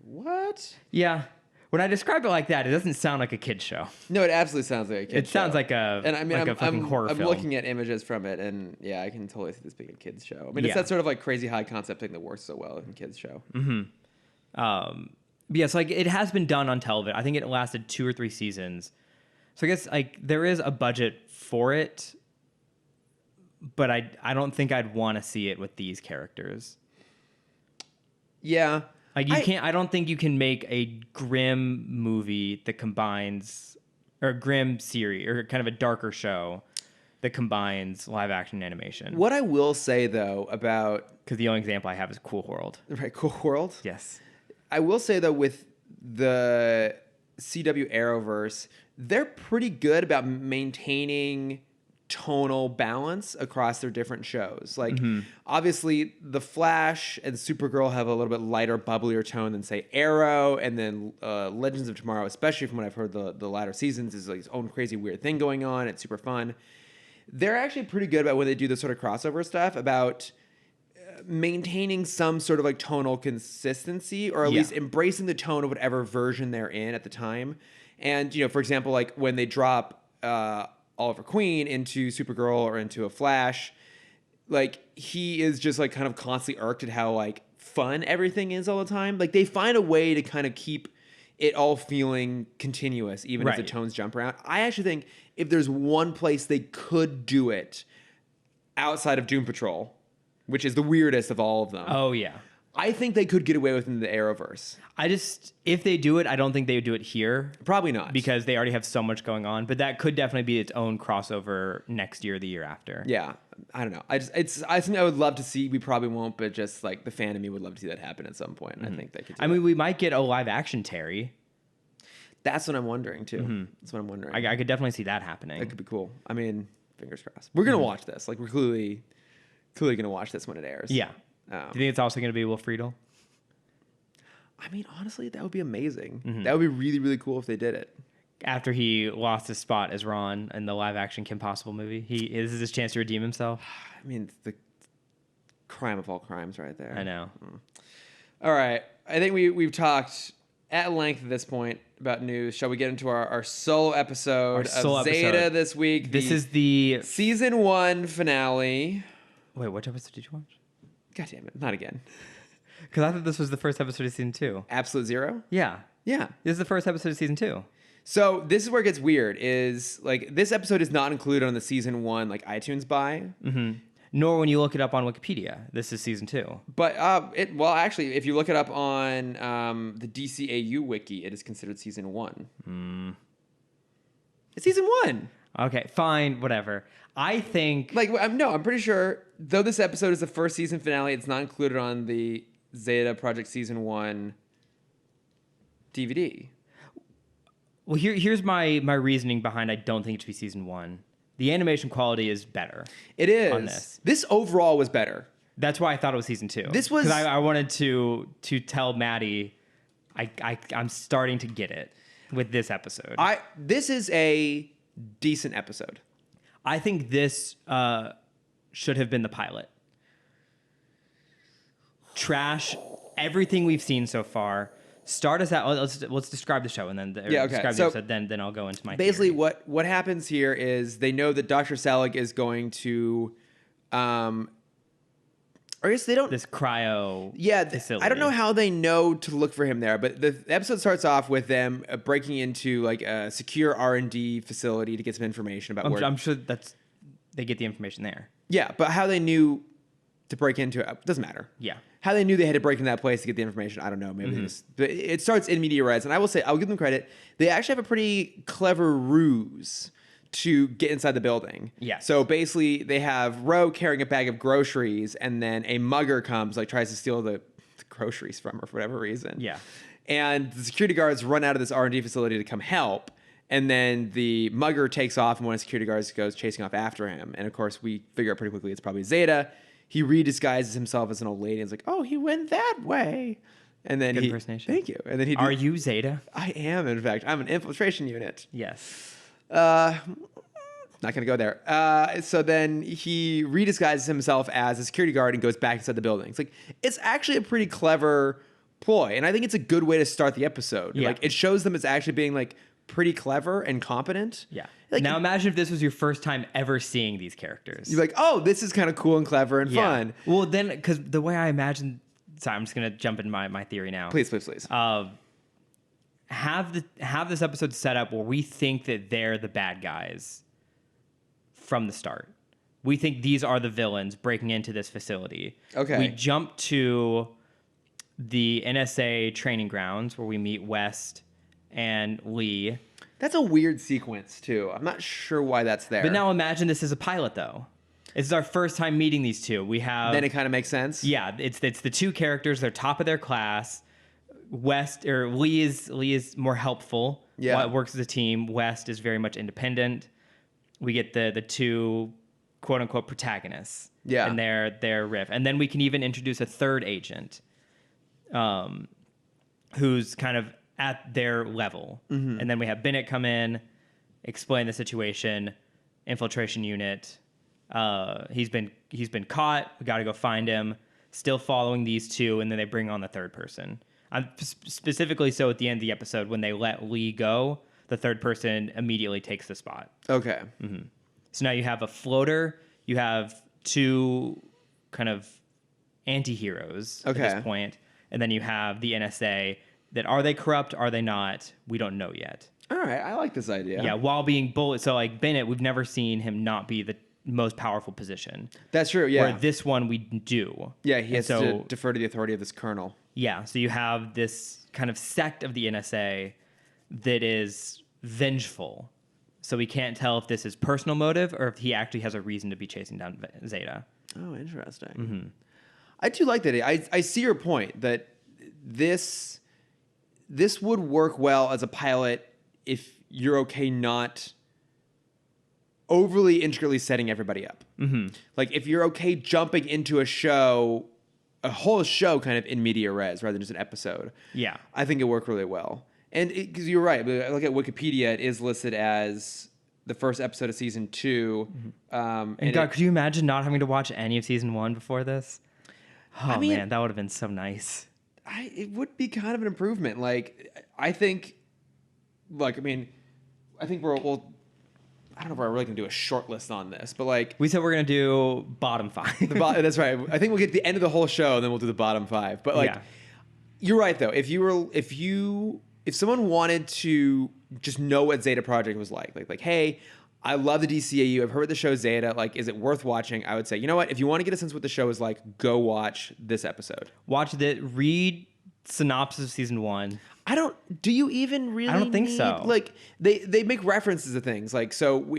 What? Yeah. When I describe it like that, it doesn't sound like a kid's show. No, it absolutely sounds like a kid's show. It sounds like a fucking horror film. I'm looking at images from it, and yeah, I can totally see this being a kid's show. I mean, it's that sort of like crazy high concept thing that works so well in a kid's show. Mm-hmm. Yeah, so like it has been done on television. I think it lasted 2 or 3 seasons. So I guess like there is a budget for it, but I don't think I'd want to see it with these characters. Yeah. Like I don't think you can make a grim movie that combines, or a grim series, or kind of a darker show that combines live action animation. What I will say though about, because the only example I have is Cool World. Right, Cool World. Yes. I will say though, with the CW Arrowverse, they're pretty good about maintaining tonal balance across their different shows. Like obviously The Flash and Supergirl have a little bit lighter, bubblier tone than say Arrow, and then Legends of Tomorrow, especially from what I've heard the latter seasons, is like its own crazy weird thing going on. It's super fun. They're actually pretty good about when they do this sort of crossover stuff about maintaining some sort of like tonal consistency, or at least embracing the tone of whatever version they're in at the time. And, you know, for example, like when they drop Oliver Queen into Supergirl or into a Flash, like he is just like kind of constantly irked at how like fun everything is all the time. Like they find a way to kind of keep it all feeling continuous, even if the Right. tones jump around. I actually think if there's one place they could do it outside of Doom Patrol, which is the weirdest of all of them, Oh yeah. I think they could get away with it in the Arrowverse. If they do it, I don't think they would do it here Probably not. because they already have so much going on. But that could definitely be its own crossover next year, or the year after. Yeah, I don't know. I think I would love to see. We probably won't, but just like the fan of me would love to see that happen at some point. And I think they could. Do I mean, we might get a live action Terry. that's what I'm wondering too. That's what I'm wondering. I could definitely see that happening. That could be cool. I mean, fingers crossed. We're gonna watch this. Like we're clearly gonna watch this when it airs. Yeah. Do you think it's also going to be Will Friedle? I mean, honestly, that would be amazing. That would be really, really cool if they did it. After he lost his spot as Ron in the live action Kim Possible movie, this is his chance to redeem himself. I mean, it's the crime of all crimes, right there. I know. All right, I think we've talked at length at this point about news. Shall we get into our solo episode of Zeta this week? This is the season 1 finale. Wait, what episode did you watch? God damn it, not again. Because I thought this was the first episode of season 2. Absolute Zero? Yeah. Yeah. This is the first episode of season 2. So this is where it gets weird, is like this episode is not included on the season 1 like iTunes buy. Nor when you look it up on Wikipedia. This is season 2. But actually, if you look it up on the DCAU wiki, it is considered season 1. It's season 1. Okay, fine, whatever. I think I'm pretty sure, though this episode is the first season finale, it's not included on the Zeta Project season 1 DVD. Well, here's my reasoning behind I don't think it should be season 1. The animation quality is better. It is. On this. This overall was better. That's why I thought it was season 2. This was because I wanted to tell Maddie I'm starting to get it with this episode. This is a decent episode. I think this should have been the pilot. Trash everything we've seen so far. Start us out. Let's describe the show and then describe the episode. Then I'll go into my basically theory. what happens here is they know that Dr. Selig is going to, or I guess they don't. This cryo facility. I don't know how they know to look for him there, but the episode starts off with them breaking into like a secure R&D facility to get some information about where. I'm sure they get the information there. Yeah, but how they knew to break into it doesn't matter. Yeah. How they knew they had to break into that place to get the information, I don't know. Maybe but it starts in media res, and I will say, I'll give them credit. They actually have a pretty clever ruse to get inside the building. Yeah. So basically, they have Ro carrying a bag of groceries, and then a mugger comes, like tries to steal the groceries from her for whatever reason. Yeah. And the security guards run out of this R&D facility to come help. And then the mugger takes off, and one of the security guards goes chasing off after him. And of course, we figure out pretty quickly it's probably Zeta. He redisguises himself as an old lady and is like, oh, he went that way. And then Good impersonation. Thank you. And then Are you Zeta? I am, in fact. I'm an infiltration unit. Yes. Not going to go there. So then he redisguises himself as a security guard and goes back inside the building. It's actually a pretty clever ploy. And I think it's a good way to start the episode. Yeah. Like, it shows them as actually being like pretty clever and competent. Yeah. Like, now imagine if this was your first time ever seeing these characters. You're like, oh, this is kind of cool and clever and fun. Well, then, because the way I imagine... Sorry, I'm just going to jump into my theory now. Please. Have this episode set up where we think that they're the bad guys from the start. We think these are the villains breaking into this facility. Okay. We jump to the NSA training grounds where we meet West and Lee. That's a weird sequence, too. I'm not sure why that's there. But now imagine this is a pilot, though. This is our first time meeting these two. We have... Then it kind of makes sense? Yeah, it's the two characters. They're top of their class. Lee is more helpful. Yeah. Works as a team. West is very much independent. We get the two quote unquote protagonists. Yeah. And their riff. And then we can even introduce a third agent, who's kind of at their level. Mm-hmm. And then we have Bennett come in, explain the situation, infiltration unit. He's been caught. We got to go find him. Still following these two, and then they bring on the third person. Specifically, so at the end of the episode, when they let Lee go, the third person immediately takes the spot. Okay. So now you have a floater, you have two kind of anti-heroes at Okay. this point, and then you have the NSA that are they corrupt, are they not? We don't know yet. All right. I like this idea. Yeah, while being bullied. So like Bennett, we've never seen him not be the most powerful position. That's true. Yeah. Where this one we do. Yeah. He has And to defer to the authority of this colonel. Yeah, so you have this kind of sect of the NSA that is vengeful. So we can't tell if this is personal motive or if he actually has a reason to be chasing down Zeta. Oh, interesting. I do like that. I see your point that this would work well as a pilot if you're okay not overly intricately setting everybody up. Like if you're okay jumping into a whole show kind of in media res rather than just an episode. Yeah. I think it worked really well. And because you're right, look at Wikipedia, it is listed as the first episode of season 2. And God, could you imagine not having to watch any of season 1 before this? Oh, man, that would have been so nice. It would be kind of an improvement. Like, I think we'll I don't know if we're really going to do a short list on this, but like... We said we're going to do bottom 5. That's right. I think we'll get to the end of the whole show, and then we'll do the bottom 5. But like, You're right, though. If someone wanted to just know what Zeta Project was like, hey, I love the DCAU. I've heard the show Zeta. Like, is it worth watching? I would say, you know what? If you want to get a sense of what the show is like, go watch this episode. Read synopsis of season 1. Do you even really? I don't think so. Like they make references to things like, so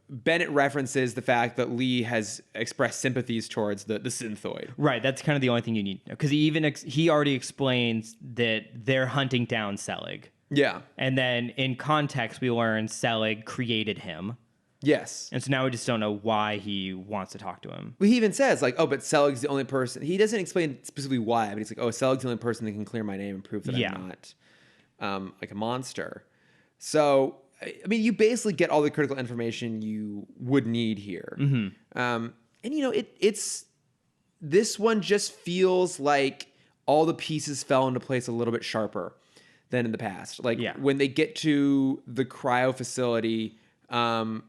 Bennett references the fact that Lee has expressed sympathies towards the synthoid. Right, that's kind of the only thing you need to know because he already explains that they're hunting down Selig. Yeah, and then in context we learn Selig created him. Yes, and so now we just don't know why he wants to talk to him. Well, he even says like, oh, but Selig's the only person. He doesn't explain specifically why, but he's like, oh, Selig's the only person that can clear my name and prove that I'm not like a monster. So. I mean, you basically get all the critical information you would need here. And it's this one just feels like all the pieces fell into place a little bit sharper than in the past. Like when they get to the cryo facility, when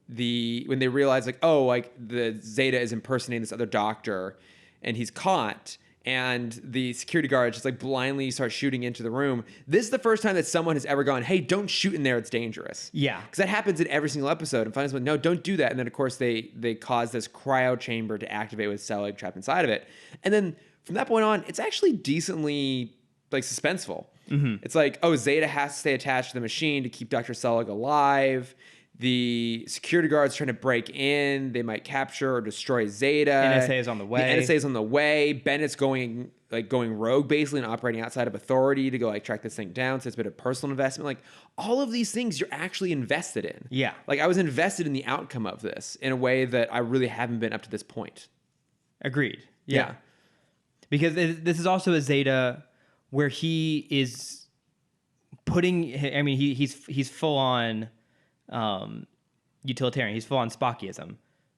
they realize like, oh, like the Zeta is impersonating this other doctor and he's caught. And the security guards just like blindly start shooting into the room. This is the first time that someone has ever gone, hey, don't shoot in there. It's dangerous. Yeah. Because that happens in every single episode. And finally, someone, no, don't do that. And then, of course, they cause this cryo chamber to activate with Selig trapped inside of it. And then from that point on, it's actually decently like suspenseful. It's like, oh, Zeta has to stay attached to the machine to keep Dr. Selig alive. The security guards trying to break in. They might capture or destroy Zeta. NSA is on the way. The NSA is on the way. Bennett's going rogue basically and operating outside of authority to go like track this thing down. So it's a bit of personal investment. Like all of these things you're actually invested in. Yeah. Like I was invested in the outcome of this in a way that I really haven't been up to this point. Agreed. Yeah. Because this is also a Zeta where he is putting. I mean, he's full on. Utilitarian. He's full on Spockism.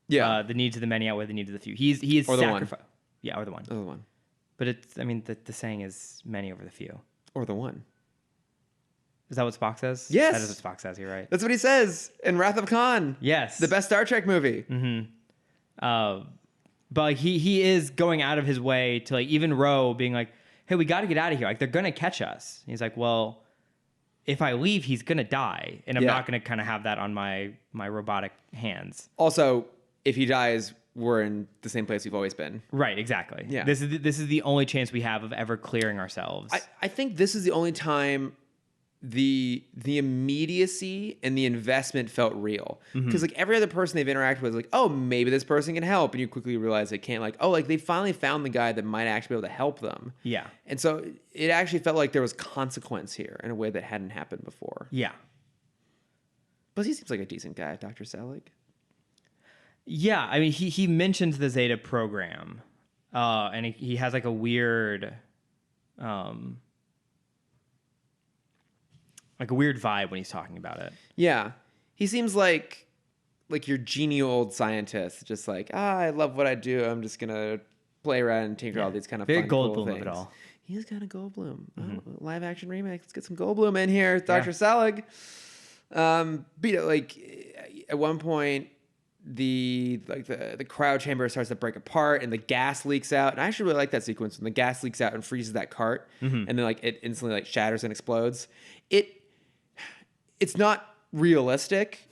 Yeah. The needs of the many outweigh the needs of the few. He is sacrifice. Yeah, or the one. Or the one. But it's. I mean, the saying is many over the few. Or the one. Is that what Spock says? Yes. That is what Spock says. You're right. That's what he says in Wrath of Khan. Yes. The best Star Trek movie. But like, he is going out of his way to like even Ro being like, hey, we got to get out of here. Like they're gonna catch us. And he's like, well. If I leave, he's going to die. And I'm not going to kind of have that on my robotic hands. Also, if he dies, we're in the same place we've always been. Right, exactly. Yeah. This is the only chance we have of ever clearing ourselves. I think this is the only time the immediacy and the investment felt real. Because like every other person they've interacted with is like, oh, maybe this person can help. And you quickly realize they can't. Like, oh, like they finally found the guy that might actually be able to help them. Yeah. And so it actually felt like there was consequence here in a way that hadn't happened before. Yeah. But he seems like a decent guy, Dr. Selig. Yeah. I mean, he mentions the Zeta program. And he has like a weird... like a weird vibe when he's talking about it. Yeah. He seems like your genial old scientist, just like, I love what I do. I'm just going to play around and tinker all these kind of very fun, Goldblum cool of things. it all. He's got a Goldblum. Oh, live action remake. Let's get some Goldblum in here. Dr. Selig. But at one point, the cryo chamber starts to break apart and the gas leaks out. And I actually really like that sequence when the gas leaks out and freezes that cart, and then it instantly shatters and explodes. It's not realistic,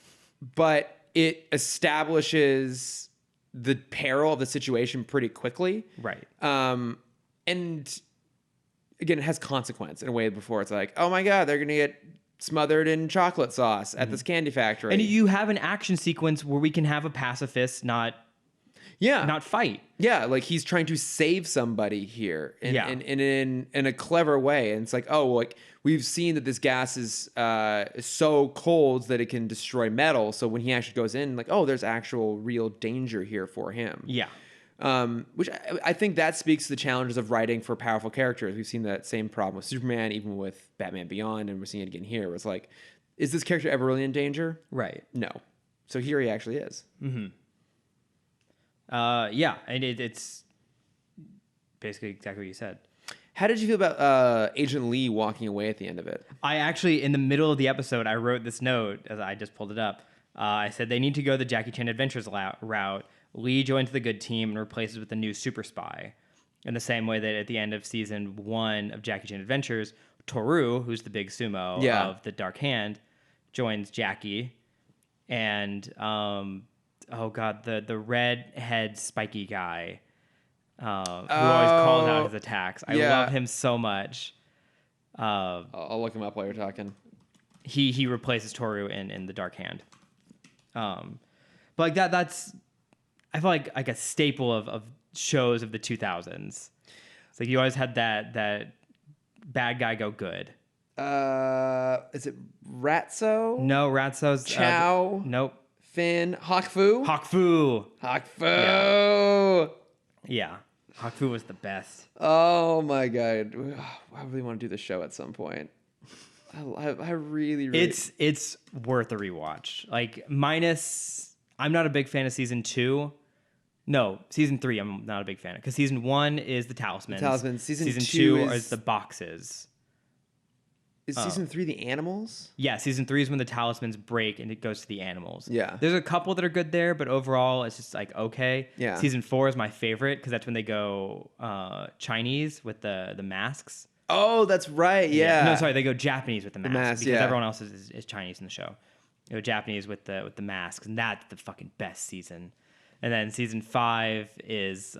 but it establishes the peril of the situation pretty quickly. Right. And again, it has consequence in a way before it's like, oh my God, they're going to get smothered in chocolate sauce at this candy factory. And you have an action sequence where we can have a pacifist not fight. Yeah, like he's trying to save somebody here in a clever way. And it's like, oh, like we've seen that this gas is so cold that it can destroy metal. So when he actually goes in, like, oh, there's actual real danger here for him. Yeah. Which I think that speaks to the challenges of writing for powerful characters. We've seen that same problem with Superman, even with Batman Beyond, and we're seeing it again here. Where it's like, is this character ever really in danger? Right. No. So here he actually is. Mm-hmm. And it's basically exactly what you said. How did you feel about Agent Lee walking away at the end of it? I actually, in the middle of the episode, I wrote this note as I just pulled it up. I said they need to go the Jackie Chan Adventures route. Lee joins the good team and replaces with a new super spy. In the same way that at the end of season 1 of Jackie Chan Adventures, Toru, who's the big sumo of the Dark Hand, joins Jackie. And, the redhead spiky guy who always calls out his attacks. I love him so much. I'll look him up while you're talking. He replaces Toru in the Dark Hand. But that's... I feel like a staple of shows of the 2000s. It's like you always had that bad guy go good. Is it Ratso? No, Ratso's... Chow? Nope. Finn? Hawkfu? Yeah. Hawkfu was the best. Oh my God. I really want to do the show at some point. I really... It's worth a rewatch. Like, minus... I'm not a big fan of season 2. No, season 3 I'm not a big fan of. Because season 1 is the talismans. Season 2 is the boxes. Is season 3 the animals? Yeah, season 3 is when the talismans break and it goes to the animals. Yeah. There's a couple that are good there, but overall it's just like, okay. Yeah. Season 4 is my favorite because that's when they go Chinese with the masks. Oh, that's right. Yeah. No, sorry, they go Japanese with the masks. Because yeah. everyone else is Chinese in the show. They go Japanese with the masks, and that's the fucking best season. And then season 5 is...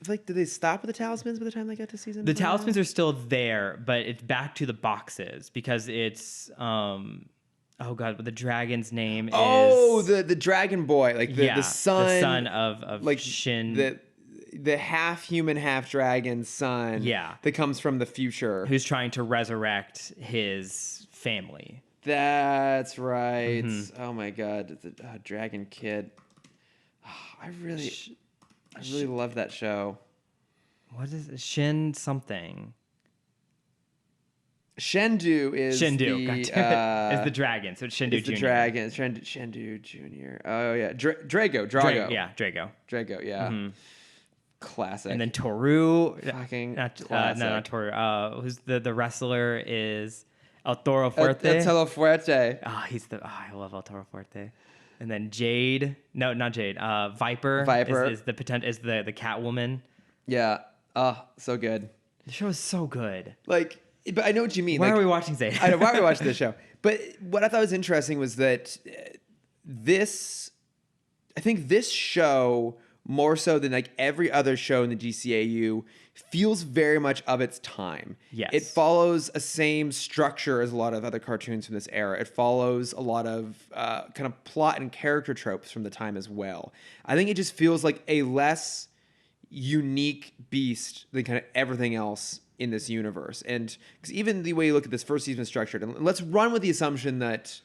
like, did they stop with the talismans by the time they got to season 5? Talismans are still there, but it's back to the boxes because it's... oh, God, what the dragon's name is... Oh, the dragon boy. Like, the son... The son of like Shin... The half-human, half-dragon son that comes from the future. Who's trying to resurrect his family. That's right. Mm-hmm. Oh, my God. The Dragon Kid. I really love that show. What is it? Shin something? Shendu is is the dragon. So it's Shendu Jr. The dragon. It's Shendu Jr. Oh, yeah. Drago. Drago. Drago, yeah. Mm-hmm. Classic. And then Toru. Fucking not Toru. Who's the wrestler is El Toro Fuerte. El Toro Fuerte. I love El Toro Fuerte. And then Jade. No, not Jade. Viper. Is the Catwoman. Yeah. Oh, so good. The show is so good. Like, but I know what you mean. Why are we watching Zeta? I know why are we watching this show. But what I thought was interesting was that I think this show, more so than like every other show in the DCAU, feels very much of its time. Yes. It follows a same structure as a lot of other cartoons from this era. It follows a lot of kind of plot and character tropes from the time as well. I think it just feels like a less unique beast than kind of everything else in this universe. And because even the way you look at this first season structured, and let's run with the assumption that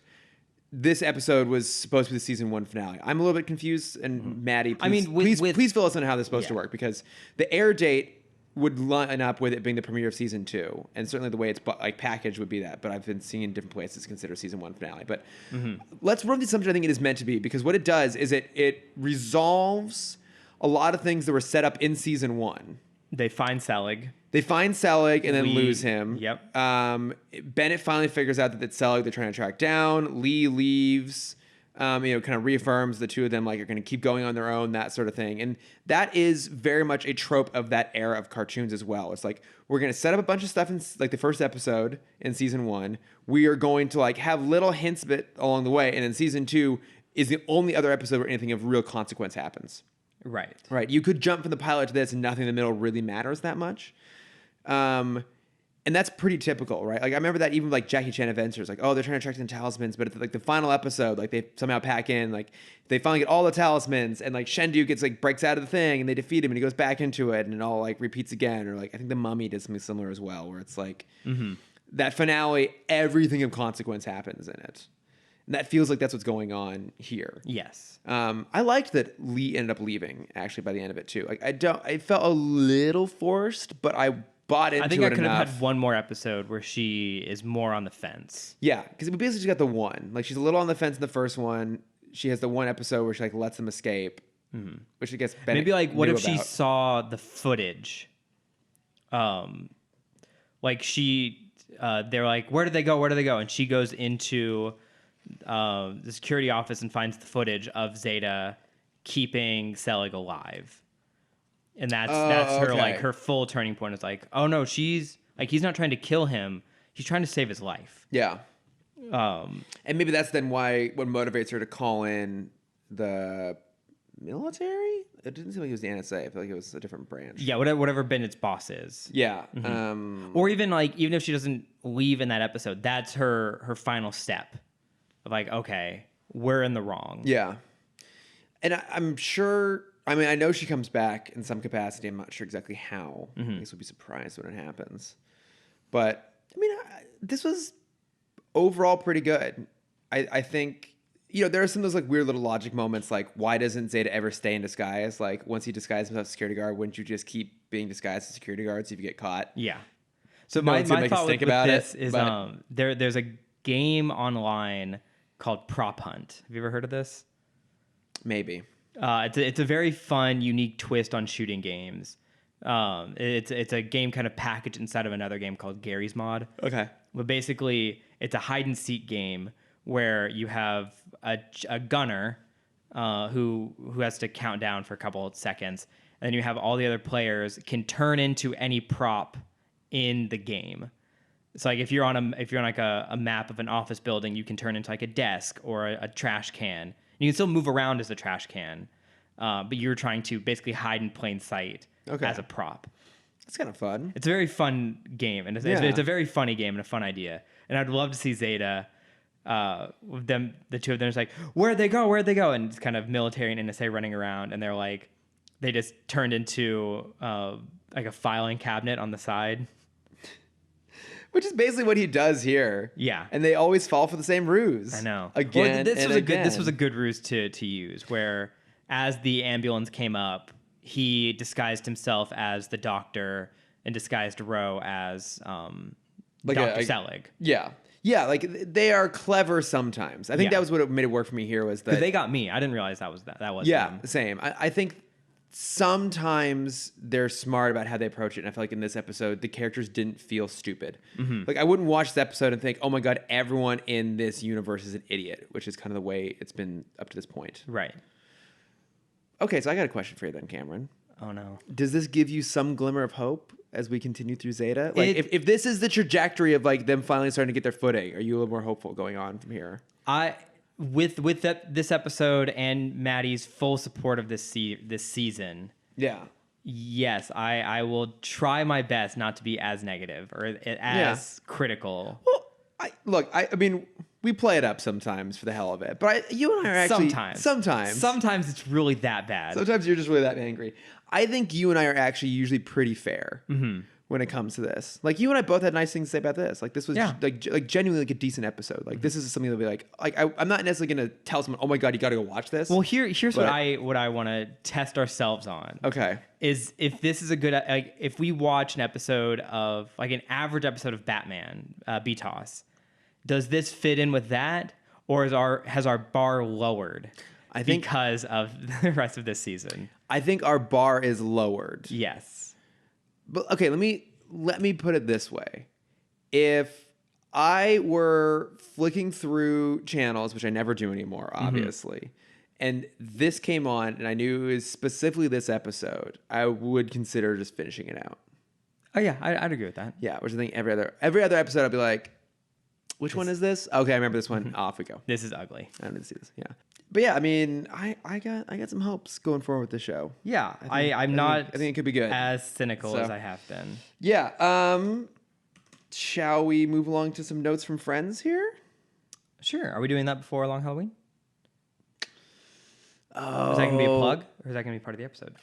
this episode was supposed to be the season 1 finale. I'm a little bit confused, and Maddie, please fill us in on how this is supposed to work, because the air date would line up with it being the premiere of season 2, and certainly the way it's like packaged would be that. But I've been seeing in different places consider season 1 finale. But let's run the assumption I think it is meant to be, because what it does is it resolves a lot of things that were set up in season 1. They find Selig. They find Selig and then Lee, lose him. Yep. Bennett finally figures out that it's Selig they're trying to track down. Lee leaves. Kind of reaffirms the two of them like are going to keep going on their own, that sort of thing. And that is very much a trope of that era of cartoons as well. It's like we're going to set up a bunch of stuff in like the first episode in season 1. We are going to like have little hints of it along the way, and then season 2 is the only other episode where anything of real consequence happens. Right. Right. You could jump from the pilot to this, and nothing in the middle really matters that much. And that's pretty typical, right? Like I remember that even like Jackie Chan Adventures, like, oh, they're trying to track down talismans, but at like the final episode, like they somehow pack in, like they finally get all the talismans, and like Shendu gets like breaks out of the thing, and they defeat him, and he goes back into it, and it all like repeats again. Or like I think the Mummy did something similar as well, where it's like that finale, everything of consequence happens in it, and that feels like that's what's going on here. Yes. I liked that Lee ended up leaving actually by the end of it too. Like I felt a little forced, but I bought into it. I think I could enough. have had one more episode where she is more on the fence. Yeah, because we basically just got the one. Like she's a little on the fence in the first one. She has the one episode where she like lets them escape, which I guess Bennett Maybe like what knew if she about. saw the footage? Like she, they're like, where did they go? Where did they go? And she goes into the security office and finds the footage of Zeta keeping Selig alive. And that's her okay. like her full turning point is like, oh no, she's like he's not trying to kill him, he's trying to save his life. Yeah. And maybe that's then what motivates her to call in the military. It didn't seem like it was the NSA. I feel like it was a different branch. Yeah, whatever Bennett's boss is. Yeah. Or even if she doesn't leave in that episode, that's her final step of like, okay, we're in the wrong. Yeah. And I'm sure. I mean, I know she comes back in some capacity. I'm not sure exactly how. I guess we'll be surprised when it happens. But, I mean, this was overall pretty good. I think, there are some of those like weird little logic moments, like why doesn't Zeta ever stay in disguise? Like once he disguises himself as a security guard, wouldn't you just keep being disguised as a security guard so if you get caught? Yeah. So No my one's gonna make us thought think with about this it, is but- there's a game online called Prop Hunt. Have you ever heard of this? Maybe. It's a very fun, unique twist on shooting games. It's a game kind of packaged inside of another game called Gary's Mod. Okay. But basically, it's a hide and seek game where you have a gunner who has to count down for a couple of seconds, and then you have all the other players can turn into any prop in the game. It's like if you're on like a map of an office building, you can turn into like a desk or a trash can. You can still move around as a trash can, but you're trying to basically hide in plain sight as a prop. It's kind of fun. It's a very fun game, and it's a very funny game and a fun idea. And I'd love to see Zeta, with them, the two of them, is like, where'd they go? Where'd they go? And it's kind of military and NSA running around, and they're like, they just turned into like a filing cabinet on the side. Which is basically what he does here. Yeah. And they always fall for the same ruse. I know. Again, this was a good ruse to use, where as the ambulance came up, he disguised himself as the doctor and disguised Ro as Dr. Selig. Yeah. Yeah, like they are clever sometimes. I think that was what made it work for me here was that... Because they got me. I didn't realize that was them. Same. I think sometimes they're smart about how they approach it, and I feel like in this episode the characters didn't feel stupid. Like I wouldn't watch this episode and think, oh my god, everyone in this universe is an idiot, which is kind of the way it's been up to this point. Right. Okay, so I got a question for you then, Cameron. Oh no. Does this give you some glimmer of hope as we continue through Zeta? Like if this is the trajectory of like them finally starting to get their footing, are you a little more hopeful going on from here? With this episode and Maddie's full support of this season, Yeah. yes, I will try my best not to be as negative or as critical. Well, I mean, we play it up sometimes for the hell of it, but you and I are actually sometimes it's really that bad. Sometimes you're just really that angry. I think you and I are actually usually pretty fair when it comes to this. Like you and I both had nice things to say about this. Like this was like genuinely like a decent episode. Like this is something that'll be like I'm not necessarily gonna tell someone, oh my god, you got to go watch this. Well, here's what I want to test ourselves on. Okay. Is if this is a good if we watch an episode of like an average episode of Batman, BTOS, does this fit in with that, or has our bar lowered? I think because of the rest of this season. I think our bar is lowered. Yes. But okay, let me put it this way. If I were flicking through channels, which I never do anymore, obviously, and this came on and I knew it was specifically this episode, I would consider just finishing it out. Oh yeah, I'd agree with that. Yeah, which I think every other episode I'd be like, which one is this? Okay, I remember this one. Off we go. This is ugly. I don't need to see this. Yeah. But yeah, I mean, I got some hopes going forward with the show. Yeah, I think it could be good. as cynical as I have been. Yeah. Shall we move along to some notes from friends here? Sure. Are we doing that before Long Halloween? Oh. Is that going to be a plug, or is that going to be part of the episode?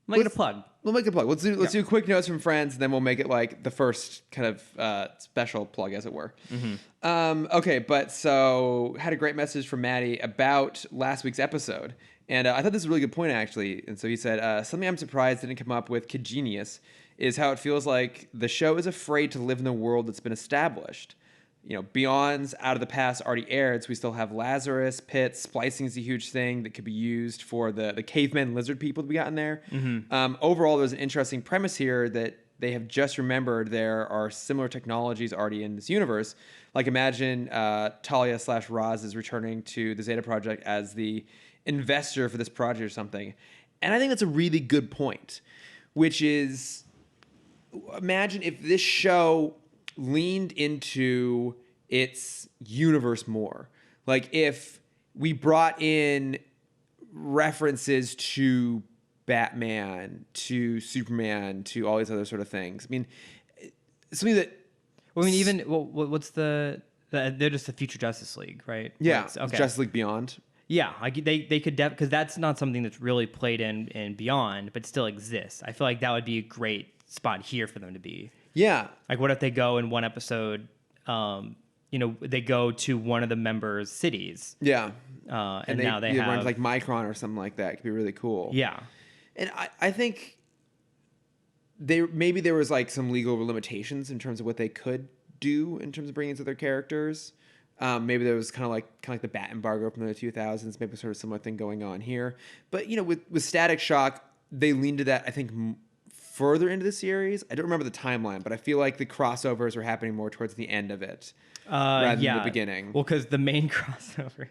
Make it a plug. We'll make it a plug. Let's do quick notes from friends, and then we'll make it like the first kind of special plug, as it were. Okay, but so had a great message from Maddie about last week's episode, and I thought this was a really good point actually. And so he said something I'm surprised didn't come up with Kid is how it feels like the show is afraid to live in the world that's been established. You know, Beyond's Out of the Past already aired, so we still have Lazarus Pits. Splicing is a huge thing that could be used for the cavemen lizard people that we got in there. Overall, there's an interesting premise here that they have just remembered there are similar technologies already in this universe. Like imagine Talia/Roz is returning to the Zeta Project as the investor for this project or something. And I think that's a really good point, which is imagine if this show leaned into its universe more. Like if we brought in references to Batman, to Superman, to all these other sort of things. I mean, something that... Well, I mean, even... Well, what's they're just the Future Justice League, right? Yeah, okay. Justice League Beyond. Yeah, like they could... Because that's not something that's really played in Beyond, but still exists. I feel like that would be a great spot here for them to be. Yeah. Like, what if they go in one episode, they go to one of the members' cities. Yeah. And now they have... run like Micron or something like that. It could be really cool. Yeah. And I think maybe there was like some legal limitations in terms of what they could do in terms of bringing into their characters. Maybe there was kind of like the Bat embargo from the 2000s. Maybe sort of similar thing going on here. But with Static Shock, they leaned to that, I think, further into the series. I don't remember the timeline, but I feel like the crossovers were happening more towards the end of it rather than the beginning. Well, because the main crossovers.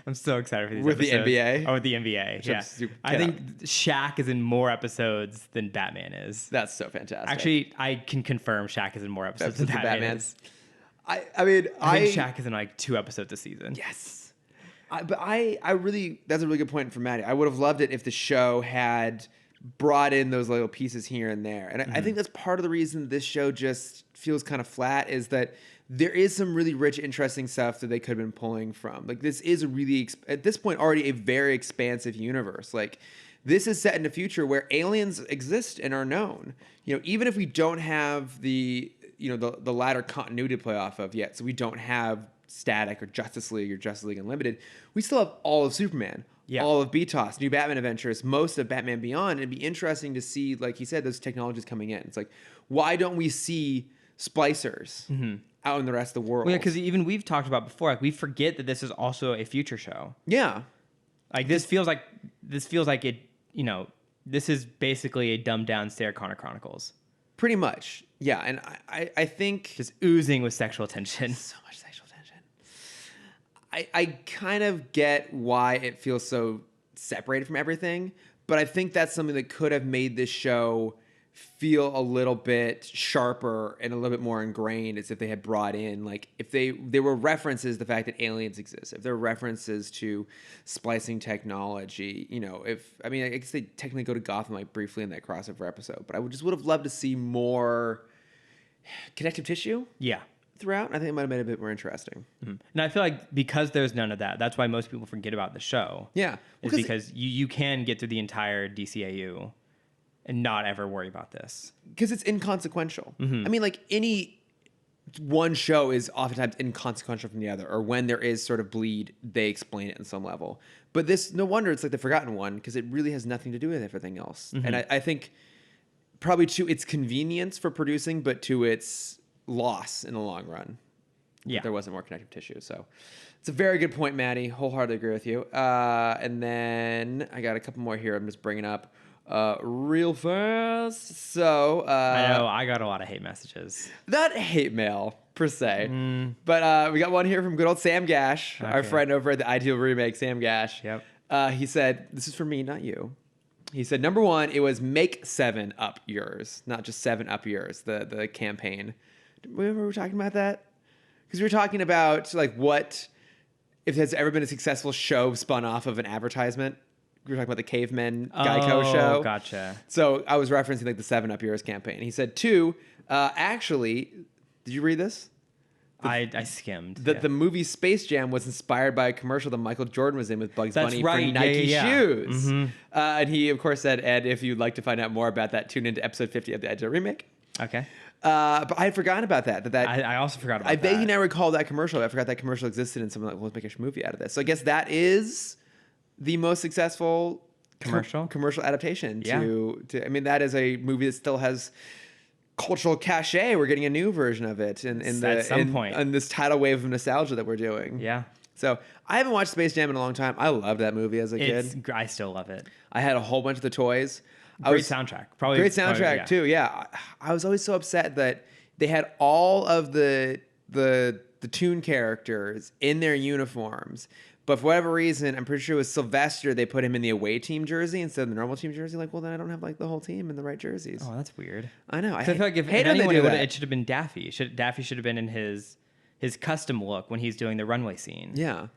I'm so excited for these with episodes. the NBA. Oh, with the NBA. Yeah, I think Shaq is in more episodes than Batman is. That's so fantastic. Actually, I can confirm Shaq is in more episodes than Batman is. I think Shaq is in like 2 episodes a season. Yes, but I really, that's a really good point from Maddie. I would have loved it if the show had brought in those little pieces here and there. And I think that's part of the reason this show just feels kind of flat is that there is some really rich, interesting stuff that they could have been pulling from. Like this is a really, at this point, already a very expansive universe. Like this is set in a future where aliens exist and are known. Even if we don't have the latter continuity to play off of yet, so we don't have Static or Justice League or Justice League Unlimited, we still have all of Superman. Yeah. All of BTOS, New Batman Adventures, most of Batman Beyond. It'd be interesting to see, like he said, those technologies coming in. It's like, why don't we see splicers out in the rest of the world? Well, yeah, because even we've talked about before, like we forget that this is also a future show. Yeah. Like this feels like it, this is basically a dumbed down Sarah Connor Chronicles. Pretty much. Yeah. And I think just oozing with sexual tension. So much sexual tension. I kind of get why it feels so separated from everything, but I think that's something that could have made this show feel a little bit sharper and a little bit more ingrained, as if they had brought in, like, if there were references to the fact that aliens exist, if there were references to splicing technology, I guess they technically go to Gotham like briefly in that crossover episode, but I would have loved to see more connective tissue. Yeah. Throughout, I think it might have made it a bit more interesting. And I feel like because there's none of that, that's why most people forget about the show. Yeah. Because you can get through the entire DCAU and not ever worry about this. Because it's inconsequential. I mean, like, any one show is oftentimes inconsequential from the other, or when there is sort of bleed, they explain it in some level. But this, no wonder it's like the forgotten one, because it really has nothing to do with everything else. And I think probably to its convenience for producing, but to its loss in the long run. Yeah. There wasn't more connective tissue. So it's a very good point, Maddie. Wholeheartedly agree with you. And then I got a couple more here I'm just bringing up. real fast. So I know I got a lot of hate messages. not hate mail per se, but we got one here from good old Sam Gash, our Okay. friend over at the Ideal Remake, Sam Gash. Yep. He said, "This is for me, not you." He said, "Number one, it was make 7 up yours, not just 7 up yours." The campaign. Remember we were talking about that? Because we were talking about like what if there's ever been a successful show spun off of an advertisement. We were talking about the Cavemen Geico show. Gotcha. So I was referencing like the 7 Up Yours campaign. He said, 2, actually, did you read this? I skimmed. The movie Space Jam was inspired by a commercial that Michael Jordan was in with Bugs That's Bunny right. for Nike Yeah. shoes. Mhm. And he, of course, said, "And if you'd like to find out more about that, tune into episode 50 of the Edge Remake." Okay. But I had forgotten about that. I also forgot about I that. vaguely now recall that commercial. I forgot that commercial existed, and someone like, well, let's make a movie out of this. So I guess that is the most successful commercial adaptation to. I mean, that is a movie that still has cultural cachet. We're getting a new version of it At some point. on this tidal wave of nostalgia that we're doing. Yeah. So I haven't watched Space Jam in a long time. I loved that movie as a kid. I still love it. I had a whole bunch of the toys. Great soundtrack. Great soundtrack too. Yeah, I was always so upset that they had all of the Toon characters in their uniforms, but for whatever reason, I'm pretty sure it was Sylvester. They put him in the away team jersey instead of the normal team jersey. Like, well, then I don't have like the whole team in the right jerseys. Oh, that's weird. I know. I feel like if hate when they anyone do would, that. it should have been Daffy. Daffy should have been in his custom look when he's doing the runway scene. Yeah.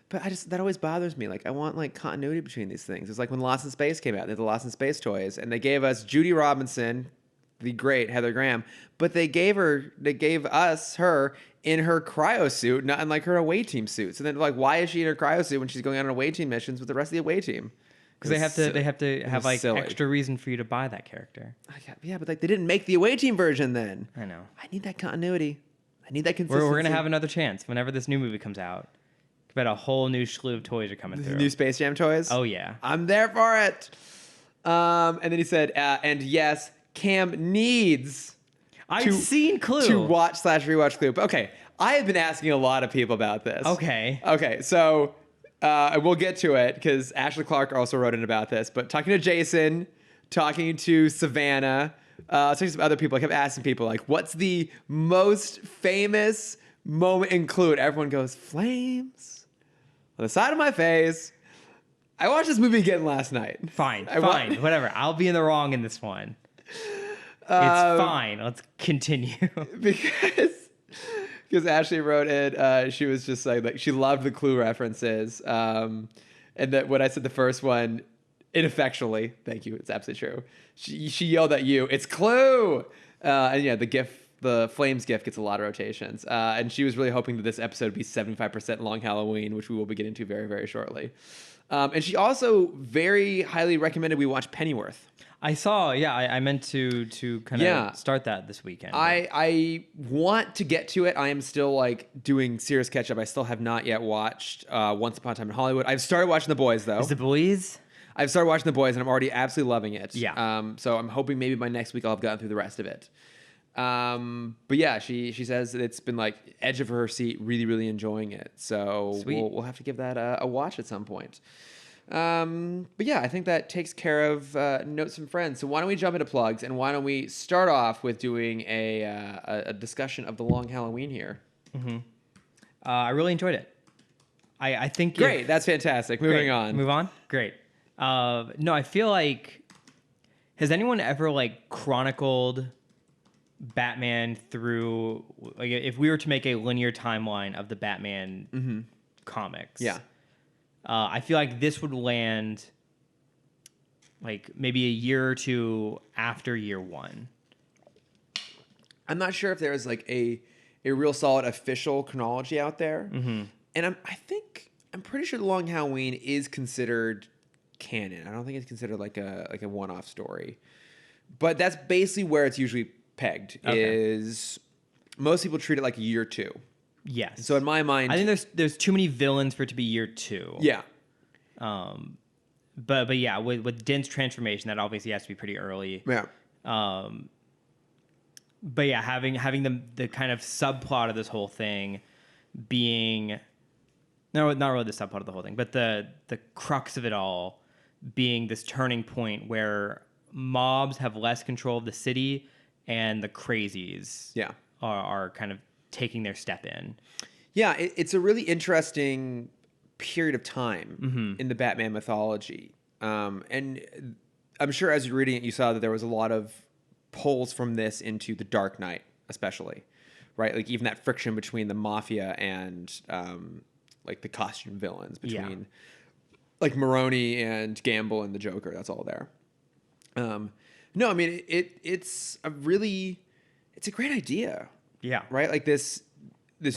But that always bothers me. Like, I want like continuity between these things. It's like when Lost in Space came out. They had the Lost in Space toys, and they gave us Judy Robinson, the great Heather Graham, but they gave us her in her cryo suit, not in like her away team suit. So then, like, why is she in her cryo suit when she's going on away team missions with the rest of the away team? Because they have to have like silly. extra reason for you to buy that character. Yeah, but like they didn't make the away team version then. I know. I need that continuity. I need that consistency. We're gonna have another chance whenever this new movie comes out. Bet a whole new slew of toys are coming through. New Space Jam toys? Oh yeah. I'm there for it. And then he said, and yes, Cam needs I've seen Clue. to watch/rewatch Clue. But okay, I have been asking a lot of people about this. Okay, so we'll get to it because Ashley Clark also wrote in about this. But talking to Jason, talking to Savannah, talking to some other people, I kept asking people, like, what's the most famous moment in Clue? And everyone goes, flames on the side of my face. I watched this movie again last night. Fine, whatever. I'll be in the wrong in this one. It's fine. Let's continue. because Ashley wrote it. She was just like she loved the Clue references. And that when I said the first one, ineffectually, thank you, it's absolutely true. She yelled at you, "It's Clue!" And yeah, the Flames gift gets a lot of rotations. And she was really hoping that this episode would be 75% Long Halloween, which we will be getting to very, very shortly. And she also very highly recommended we watch Pennyworth. I saw, I meant to kind of start that this weekend. I want to get to it. I am still like doing serious catch up. I still have not yet watched Once Upon a Time in Hollywood. I've started watching The Boys though. Is The Boys? I've started watching The Boys and I'm already absolutely loving it. Yeah. So I'm hoping maybe by next week I'll have gotten through the rest of it. But yeah, she says that it's been like edge of her seat, really, really enjoying it. So we'll have to give that a watch at some point. But yeah, I think that takes care of notes from friends. So why don't we jump into plugs and why don't we start off with doing a discussion of the Long Halloween here? Mm-hmm. I really enjoyed it. I think great. That's fantastic. Moving on. Move on. Great. No, I feel like has anyone ever like chronicled Batman through like if we were to make a linear timeline of the Batman comics? Yeah. I feel like this would land like maybe a year or two after year one. I'm not sure if there's like a real solid official chronology out there. Mm-hmm. And I'm pretty sure The Long Halloween is considered canon. I don't think it's considered like a one-off story. But that's basically where it's usually pegged. Okay. Is most people treat it like year two. Yes. So in my mind, I think there's too many villains for it to be year two. Yeah. But yeah, with Dent's transformation, that obviously has to be pretty early. Yeah. But yeah, having the kind of subplot of this whole thing being not really the subplot of the whole thing, but the crux of it all being this turning point where mobs have less control of the city and the crazies are kind of taking their step in. Yeah, it's a really interesting period of time in the Batman mythology. And I'm sure as you're reading it, you saw that there was a lot of pulls from this into the Dark Knight, especially, right? Like even that friction between the mafia and like the costume villains, between like Maroni and Gamble and the Joker. That's all there. No, I mean it's a great idea. Yeah. Right? Like this